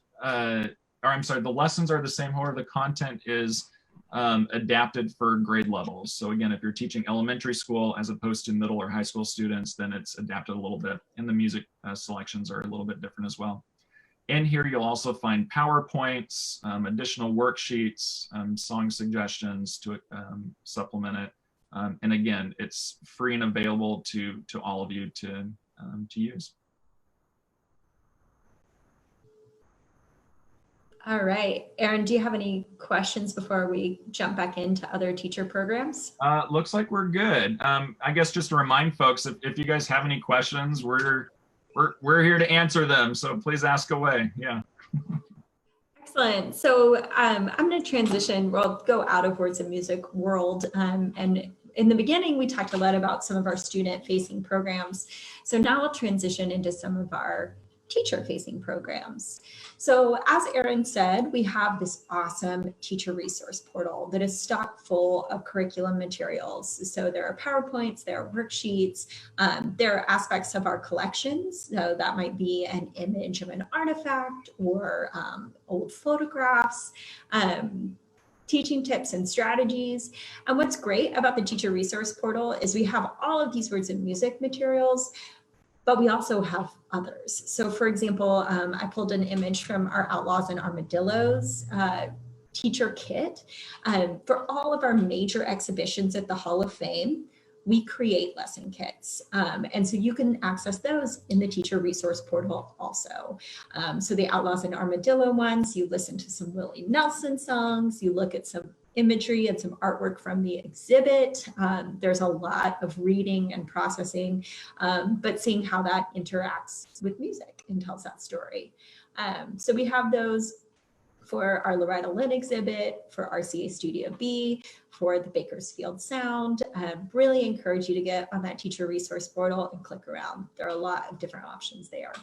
[SPEAKER 1] or I'm sorry, the lessons are the same, however, the content is adapted for grade levels. So again, if you're teaching elementary school as opposed to middle or high school students, then it's adapted a little bit, and the music selections are a little bit different as well. In here, you'll also find PowerPoints, additional worksheets, song suggestions to supplement it. And again, it's free and available to all of you to use.
[SPEAKER 2] All right, Aaron, do you have any questions before we jump back into other teacher programs?
[SPEAKER 1] Looks like we're good. I guess just to remind folks, if you guys have any questions, we're here to answer them. So please ask away. Yeah.
[SPEAKER 2] Excellent. So I'm going to transition. We'll go out of Words of Music world. And in the beginning, we talked a lot about some of our student-facing programs. So now I'll transition into some of our teacher-facing programs. So as Aaron said, we have this awesome teacher resource portal that is stocked full of curriculum materials. So there are PowerPoints, there are worksheets, there are aspects of our collections. So that might be an image of an artifact or old photographs, teaching tips and strategies. And what's great about the teacher resource portal is we have all of these Words of Music materials, but we also have others. So for example, I pulled an image from our Outlaws and Armadillos teacher kit. For all of our major exhibitions at the Hall of Fame, we create lesson kits. And so you can access those in the teacher resource portal also. So the Outlaws and Armadillo ones, you listen to some Willie Nelson songs, you look at some imagery and some artwork from the exhibit. There's a lot of reading and processing, but seeing how that interacts with music and tells that story. So we have those for our Loretta Lynn exhibit, for RCA Studio B, for the Bakersfield Sound. Really encourage you to get on that teacher resource portal and click around. There are a lot of different options there.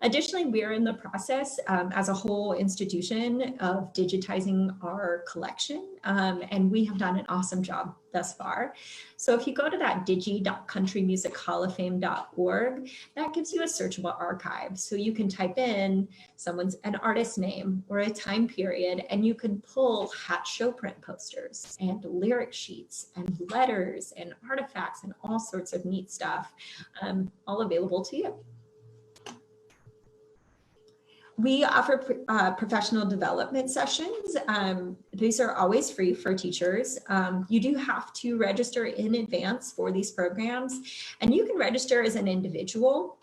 [SPEAKER 2] Additionally, we're in the process as a whole institution of digitizing our collection, and we have done an awesome job thus far. So if you go to that digi.countrymusichallofame.org, that gives you a searchable archive. So you can type in an artist name or a time period, and you can pull hat show print posters and lyric sheets and letters and artifacts and all sorts of neat stuff, all available to you. We offer professional development sessions. These are always free for teachers. You do have to register in advance for these programs, and you can register as an individual,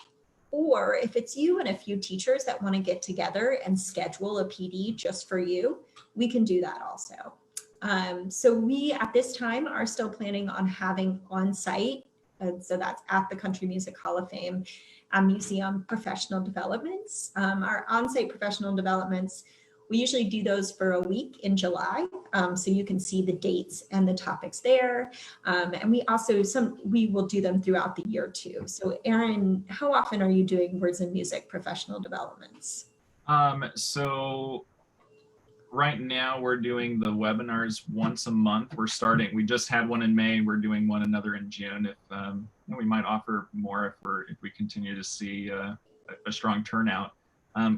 [SPEAKER 2] or if it's you and a few teachers that want to get together and schedule a PD just for you, we can do that also. So we, at this time, are still planning on having on-site, so that's at the Country Music Hall of Fame, museum professional developments. Our on-site professional developments, we usually do those for a week in July, so you can see the dates and the topics there. And we will do them throughout the year too. So Aaron, how often are you doing Words of Music professional developments?
[SPEAKER 1] So right now we're doing the webinars once a month. We just had one in May, we're doing another in June. We might offer more if we continue to see a strong turnout.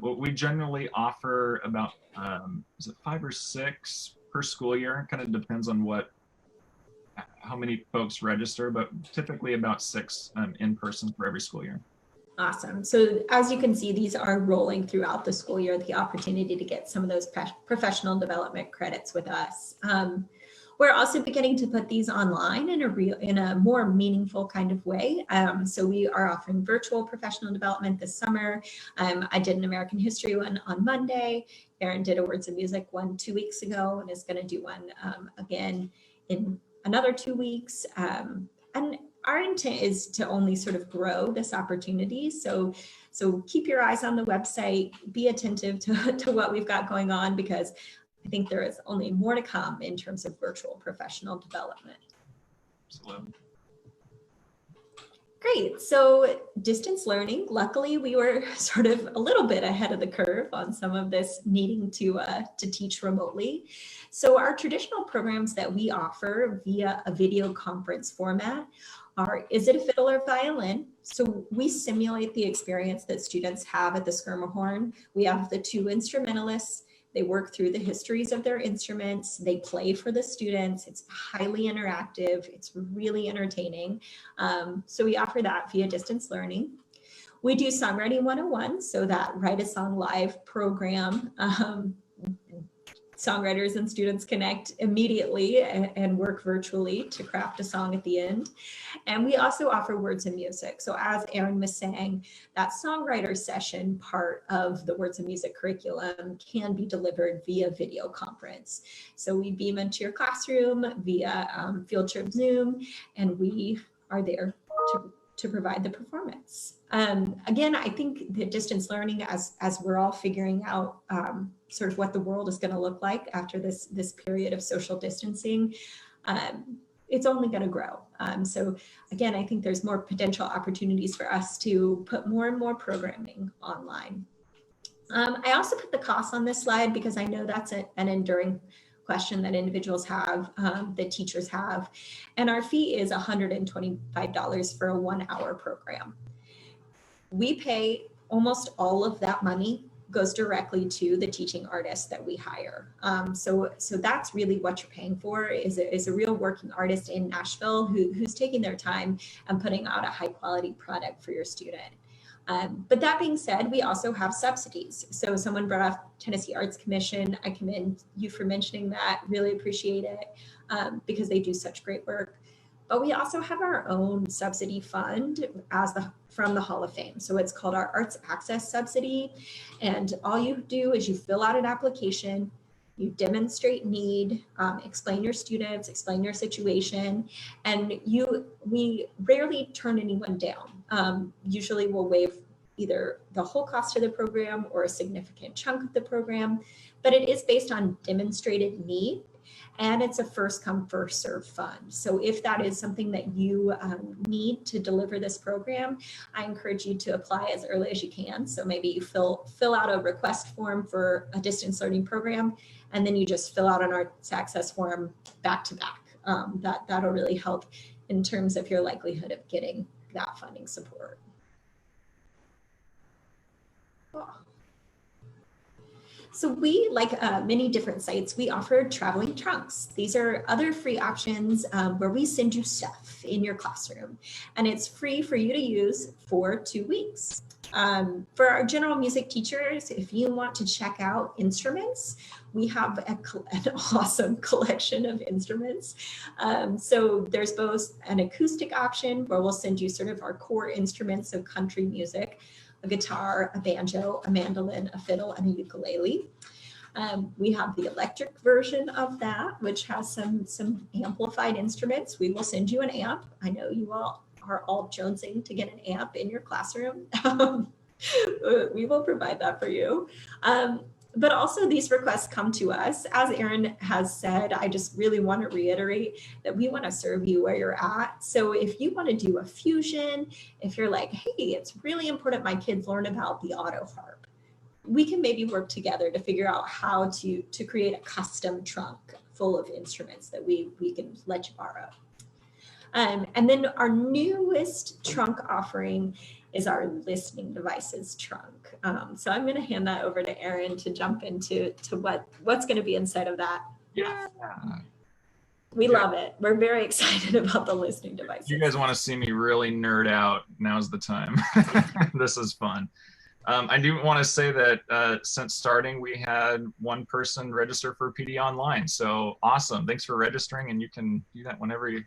[SPEAKER 1] We generally offer about, is it 5 or 6 per school year? It kind of depends on how many folks register, but typically about 6 in person for every school year.
[SPEAKER 2] Awesome. So as you can see, these are rolling throughout the school year, the opportunity to get some of those professional development credits with us. We're also beginning to put these online in a more meaningful kind of way. So we are offering virtual professional development this summer. I did an American history one on Monday. Aaron did a Words of Music one 2 weeks ago and is going to do one again in another 2 weeks. And our intent is to only sort of grow this opportunity. So keep your eyes on the website, be attentive to what we've got going on, because I think there is only more to come in terms of virtual professional development.
[SPEAKER 1] Absolutely.
[SPEAKER 2] Great. So distance learning, luckily we were sort of a little bit ahead of the curve on some of this needing to teach remotely. So our traditional programs that we offer via a video conference format are, is it a fiddle or violin? So we simulate the experience that students have at the Skirmahorn. We have the two instrumentalists. They work through the histories of their instruments. They play for the students. It's highly interactive. It's really entertaining. So we offer that via distance learning. We do Songwriting 101, so that Write a Song Live program. Songwriters and students connect immediately and work virtually to craft a song at the end. And we also offer Words and Music. So as Erin was saying, that songwriter session part of the Words and Music curriculum can be delivered via video conference. So we beam into your classroom via Field Trip Zoom, and we are there to provide the performance. Again, I think the distance learning, as we're all figuring out sort of what the world is going to look like after this period of social distancing, it's only going to grow. So again, I think there's more potential opportunities for us to put more and more programming online. I also put the costs on this slide because I know that's an enduring question that individuals have, that teachers have. And our fee is $125 for a 1-hour program. We pay almost all of that money goes directly to the teaching artists that we hire. So that's really what you're paying for, is a real working artist in Nashville who's taking their time and putting out a high quality product for your student. But that being said, we also have subsidies. So someone brought up Tennessee Arts Commission. I commend you for mentioning that, really appreciate it, because they do such great work. But we also have our own subsidy fund from the Hall of Fame. So it's called our Arts Access Subsidy. And all you do is you fill out an application, you demonstrate need, explain your students, explain your situation, and we rarely turn anyone down. Usually we'll waive either the whole cost of the program or a significant chunk of the program, but it is based on demonstrated need. And it's a first come, first serve fund. So if that is something that you need to deliver this program, I encourage you to apply as early as you can. So maybe you fill out a request form for a distance learning program, and then you just fill out an Arts Access form back to back. That'll really help in terms of your likelihood of getting that funding support. So we, like many different sites, we offer traveling trunks. These are other free options where we send you stuff in your classroom, and it's free for you to use for 2 weeks. For our general music teachers, if you want to check out instruments, we have an awesome collection of instruments. So there's both an acoustic option where we'll send you sort of our core instruments of country music, a guitar, a banjo, a mandolin, a fiddle, and a ukulele. We have the electric version of that, which has some amplified instruments. We will send you an amp. I know you all are all jonesing to get an amp in your classroom. We will provide that for you. But also these requests come to us. As Erin has said, I just really want to reiterate that we want to serve you where you're at. So if you want to do a fusion, if you're like, hey, it's really important my kids learn about the auto harp, we can maybe work together to figure out how to create a custom trunk full of instruments that we can let you borrow. And then our newest trunk offering is our listening devices trunk. So I'm going to hand that over to Erin to jump into what's going to be inside of that.
[SPEAKER 1] Yeah.
[SPEAKER 2] We love it. We're very excited about the listening devices.
[SPEAKER 1] You guys want to see me really nerd out? Now's the time. This is fun. I do want to say that since starting, we had one person register for PD online. So awesome. Thanks for registering, and you can do that whenever you'd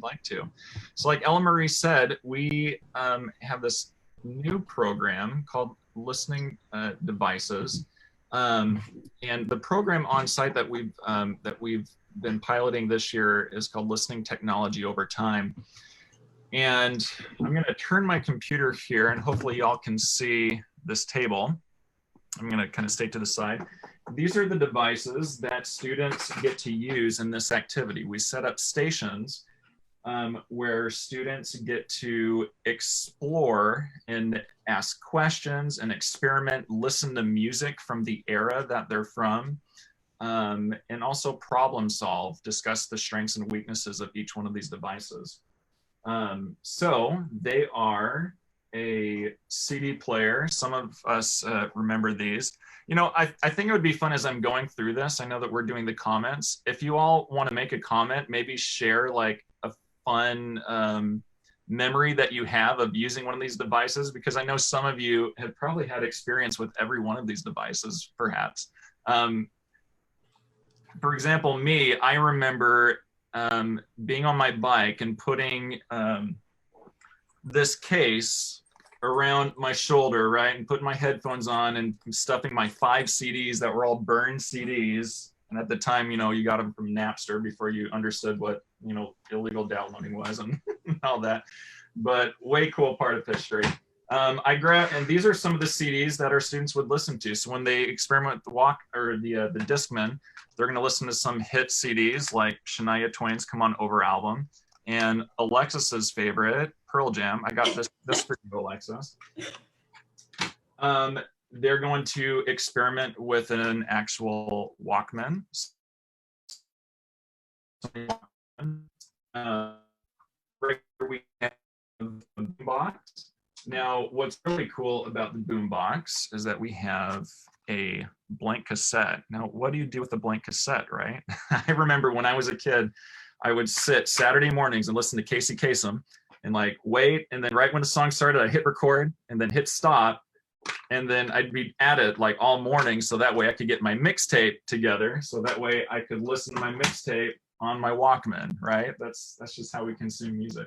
[SPEAKER 1] like to. So like Ella Marie said, we have this new program called Listening Devices. And the program on site that we've been piloting this year is called Listening Technology Over Time. And I'm going to turn my computer here, and hopefully y'all can see this table. I'm going to kind of stay to the side. These are the devices that students get to use in this activity. We set up stations, where students get to explore and ask questions and experiment, listen to music from the era that they're from, and also problem solve, discuss the strengths and weaknesses of each one of these devices. So they are a CD player. Some of us remember these. You know, I think it would be fun as I'm going through this. I know that we're doing the comments. If you all want to make a comment, maybe share like a fun memory that you have of using one of these devices, because I know some of you have probably had experience with every one of these devices, perhaps. For example, me, I remember being on my bike and putting this case around my shoulder, right, and putting my headphones on and stuffing my 5 CDs that were all burned CDs. And at the time, you know, you got them from Napster before you understood what, you know, illegal downloading was and all that. But way cool part of history. I grabbed, and these are some of the CDs that our students would listen to. So when they experiment with the walk or the Discman, they're going to listen to some hit CDs like Shania Twain's "Come On Over" album, and Alexis's favorite, Pearl Jam. I got this for you, Alexis. They're going to experiment with an actual Walkman. Right here we have a boombox. Now, what's really cool about the boombox is that we have a blank cassette. Now, what do you do with a blank cassette, right? I remember when I was a kid, I would sit Saturday mornings and listen to Casey Kasem and like wait, and then right when the song started, I'd hit record and then hit stop, and then I'd be at it like all morning, so that way I could get my mixtape together, so that way I could listen to my mixtape on my Walkman, right? That's just how we consume music.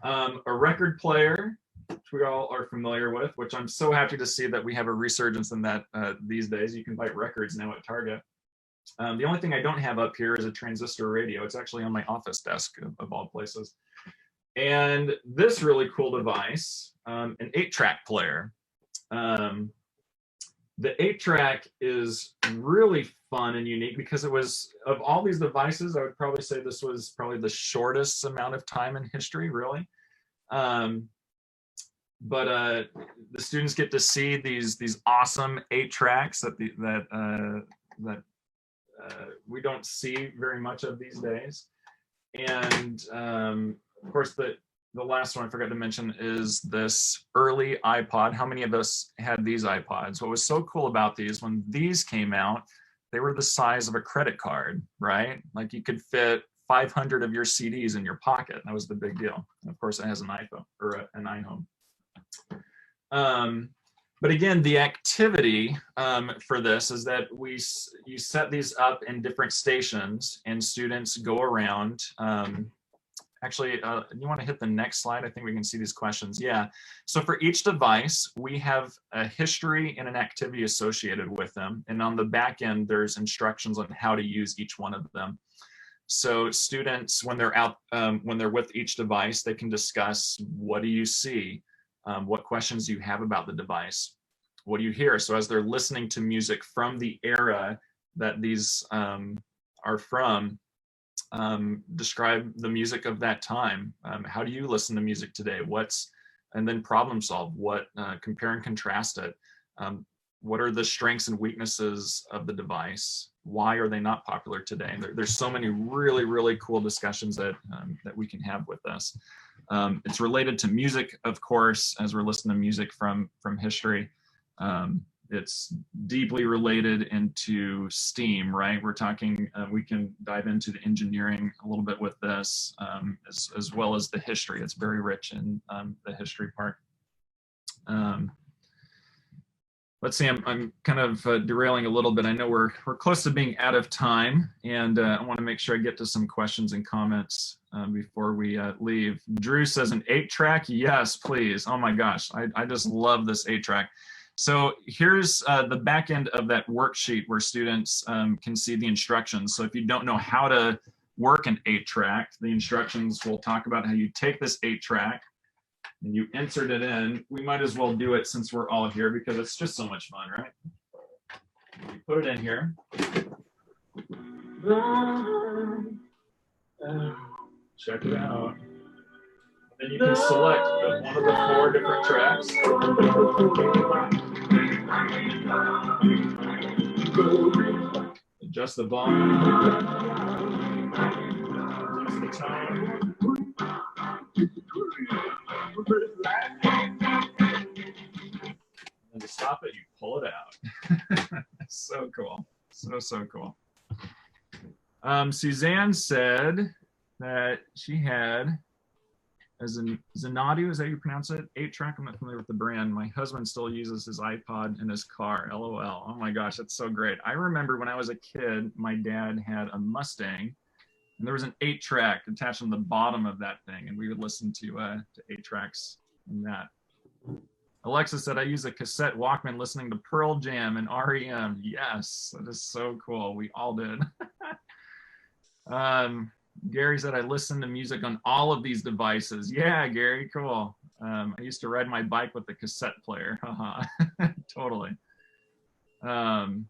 [SPEAKER 1] A record player, which we all are familiar with, which I'm so happy to see that we have a resurgence in that these days. You can buy records now at Target. The only thing I don't have up here is a transistor radio. It's actually on my office desk, of all places. And this really cool device, an 8-track player. The 8-track is really fun and unique because it was, of all these devices, I would probably say this was probably the shortest amount of time in history, really. But the students get to see these awesome 8-tracks that we don't see very much of these days. And of course, the last one I forgot to mention is this early iPod. How many of us had these iPods? What was so cool about these, when these came out, they were the size of a credit card, right? Like you could fit 500 of your CDs in your pocket. That was the big deal. And of course, it has an iPhone or an iHome. But again, the activity for this is that you set these up in different stations and students go around. Actually, you want to hit the next slide? I think we can see these questions. Yeah. So for each device, we have a history and an activity associated with them. And on the back end, there's instructions on how to use each one of them. So students, when they're out, when they're with each device, they can discuss, what do you see? What questions do you have about the device? What do you hear? So as they're listening to music from the era that these are from, describe the music of that time. How do you listen to music today? And then problem solve, compare and contrast it. What are the strengths and weaknesses of the device? Why are they not popular today? There's so many really, really cool discussions that we can have with this. It's related to music, of course, as we're listening to music from history. It's deeply related into STEAM, right? We're talking, we can dive into the engineering a little bit with this, as well as the history. It's very rich in the history part. Let's see, I'm kind of derailing a little bit. I know we're close to being out of time, and I want to make sure I get to some questions and comments before we leave. Drew says an 8-track, yes, please. Oh my gosh, I just love this 8-track. So here's the back end of that worksheet where students can see the instructions. So if you don't know how to work an 8-track, the instructions will talk about how you take this 8-track and you insert it in. We might as well do it since we're all here because it's just so much fun, right? You put it in here. check it out. And then you can select one of the 4 different tracks. Adjust the volume. Adjust the tone. And to stop it, you pull it out. So cool. So cool. Suzanne said that she had Zanadu, is that how you pronounce it? 8-track. I'm not familiar with the brand. My husband still uses his iPod in his car. LOL. Oh my gosh, that's so great. I remember when I was a kid, my dad had a Mustang, and there was an 8-track attached on the bottom of that thing, and we would listen to 8 tracks in that. Alexa said, I use a cassette Walkman listening to Pearl Jam and REM. Yes, that is so cool. We all did. Gary said, I listen to music on all of these devices. Yeah, Gary, cool. I used to ride my bike with the cassette player. Totally. Leanne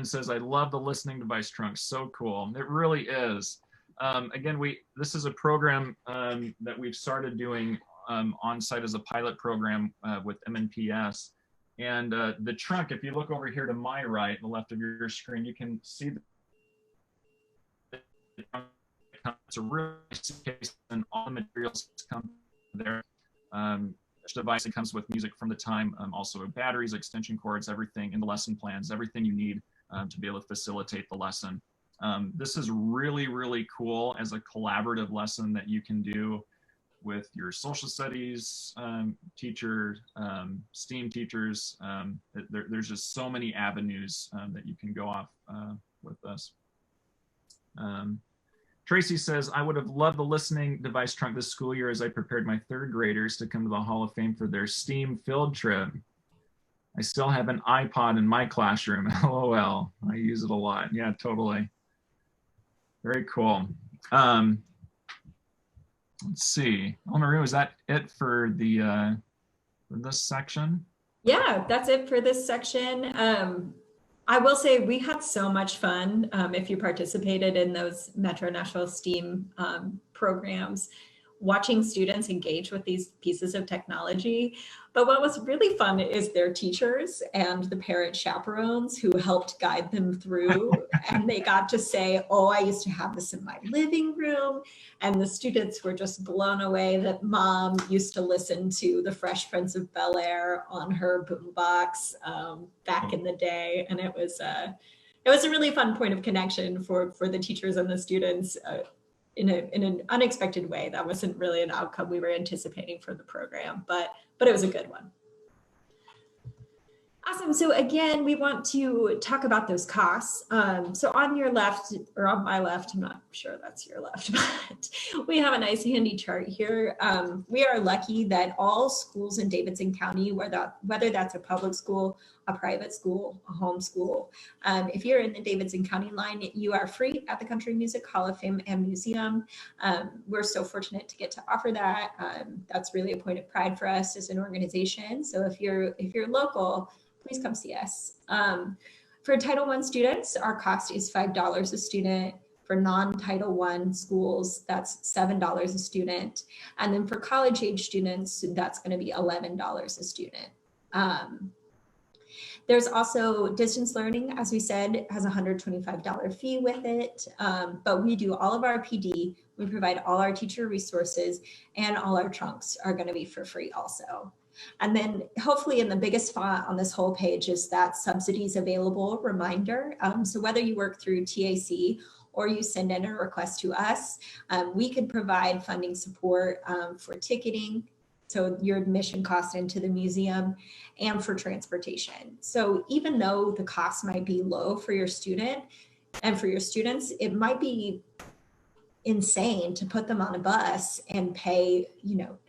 [SPEAKER 1] says, I love the listening device trunk. So cool. It really is. Again, this is a program that we've started doing on site as a pilot program with MNPS. And the trunk, if you look over here to my right, the left of your screen, you can see it's a real case, and all the materials come there. Each device, it comes with music from the time, also batteries, extension cords, everything in the lesson plans, everything you need to be able to facilitate the lesson. This is really, really cool as a collaborative lesson that you can do with your social studies teacher, STEAM teachers. There's just so many avenues that you can go off with this. Tracy says, I would have loved the listening device trunk this school year as I prepared my 3rd graders to come to the Hall of Fame for their STEAM field trip. I still have an iPod in my classroom. LOL. I use it a lot. Yeah, totally. Very cool. Let's see. Marie, was that it for the for this section?
[SPEAKER 2] Yeah, that's it for this section. I will say we had so much fun if you participated in those Metro Nashville STEAM programs, watching students engage with these pieces of technology. But what was really fun is their teachers and the parent chaperones who helped guide them through. And they got to say, oh, I used to have this in my living room. And the students were just blown away that mom used to listen to the Fresh Prince of Bel-Air on her boombox back in the day. And it was a really fun point of connection for the teachers and the students in an unexpected way. That wasn't really an outcome we were anticipating for the program, but it was a good one. Awesome. So again, we want to talk about those costs. So on your left, or on my left, I'm not sure that's your left, but we have a nice handy chart here. We are lucky that all schools in Davidson County, whether that's a public school, a private school, a home school, if you're in the Davidson County line, you are free at the Country Music Hall of Fame and Museum. We're so fortunate to get to offer that. That's really a point of pride for us as an organization. So if you're local, please come see us. For Title I students, our cost is $5 a student. For non-Title I schools, that's $7 a student. And then for college age students, that's going to be $11 a student. There's also distance learning, as we said, has a $125 fee with it. But we do all of our PD, we provide all our teacher resources, and all our trunks are going to be for free also. And then hopefully in the biggest font on this whole page is that subsidies available reminder. So whether you work through TAC or you send in a request to us, we can provide funding support for ticketing, so your admission cost into the museum, and for transportation. So even though the cost might be low for your student and for your students, it might be insane to put them on a bus and pay,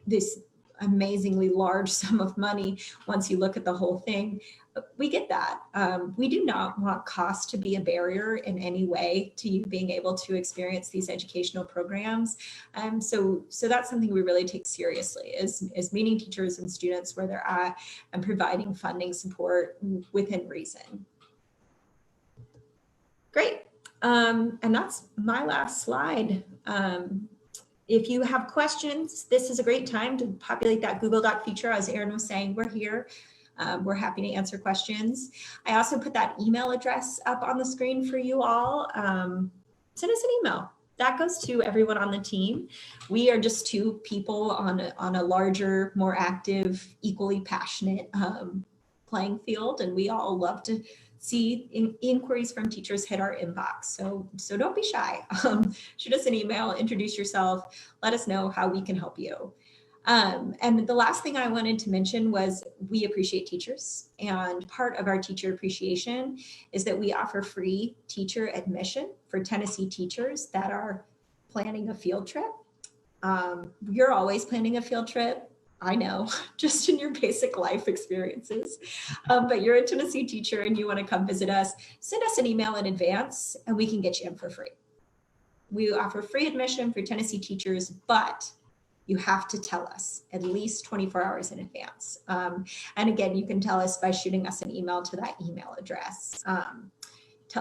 [SPEAKER 2] this amazingly large sum of money once you look at the whole thing. We get that. We do not want cost to be a barrier in any way to you being able to experience these educational programs. So that's something we really take seriously, is meeting teachers and students where they're at and providing funding support within reason. Great. And that's my last slide. If you have questions, this is a great time to populate that Google Doc feature. As Erin was saying, we're here. We're happy to answer questions. I also put that email address up on the screen for you all. Send us an email. That goes to everyone on the team. We are just two people on a larger, more active, equally passionate playing field, and we all love to see inquiries from teachers hit our inbox. So don't be shy. Shoot us an email, introduce yourself, let us know how we can help you. And the last thing I wanted to mention was we appreciate teachers, and part of our teacher appreciation is that we offer free teacher admission for Tennessee teachers that are planning a field trip. You're always planning a field trip, I know, just in your basic life experiences, but you're a Tennessee teacher and you want to come visit us, send us an email in advance and we can get you in for free. We offer free admission for Tennessee teachers, but you have to tell us at least 24 hours in advance. And again, you can tell us by shooting us an email to that email address.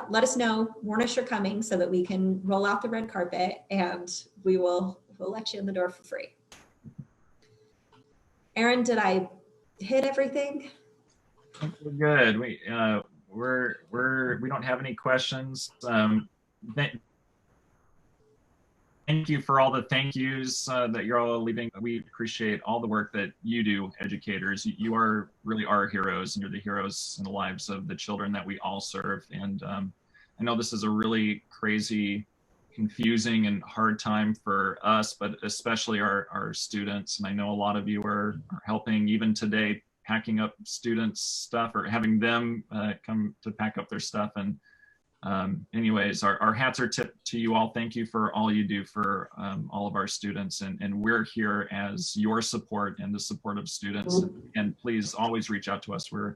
[SPEAKER 2] Let us know, warn us you're coming so that we can roll out the red carpet and we'll let you in the door for free. Erin, did I hit everything?
[SPEAKER 1] We're good. We don't have any questions. Thank you for all the thank yous that you're all leaving. We appreciate all the work that you do, educators. You are really our heroes, and you're the heroes in the lives of the children that we all serve. And I know this is a really crazy, confusing, and hard time for us, but especially our students. And I know a lot of you are helping even today, packing up students' stuff or having them come to pack up their stuff. And anyways, our hats are tipped to you all. Thank you for all you do for all of our students. And we're here as your support and the support of students. And please always reach out to us. We're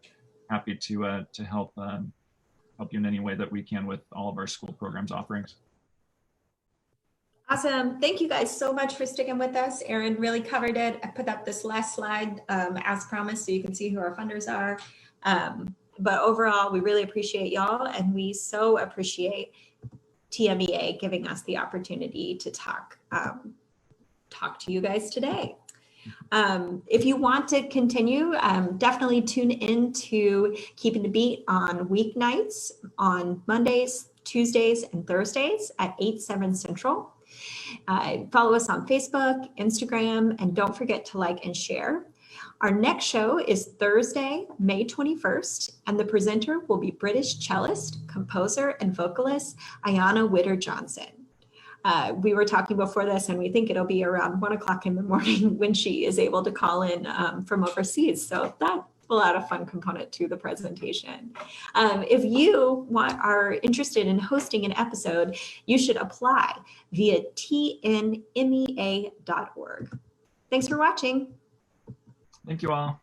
[SPEAKER 1] happy to help you in any way that we can with all of our school programs offerings.
[SPEAKER 2] Awesome. Thank you guys so much for sticking with us. Erin really covered it. I put up this last slide as promised so you can see who our funders are. But overall, we really appreciate y'all, and we so appreciate TMEA giving us the opportunity to talk to you guys today. If you want to continue, definitely tune in to Keeping the Beat on weeknights on Mondays, Tuesdays, and Thursdays at 8, 7 Central. Follow us on Facebook, Instagram, and don't forget to like and share. Our next show is Thursday, May 21st, and the presenter will be British cellist, composer, and vocalist Ayana Witter-Johnson. We were talking before this, and we think it'll be around 1 o'clock in the morning when she is able to call in from overseas. So that will add a fun component to the presentation. If you are interested in hosting an episode, you should apply via tnmea.org. Thanks for watching.
[SPEAKER 1] Thank you all.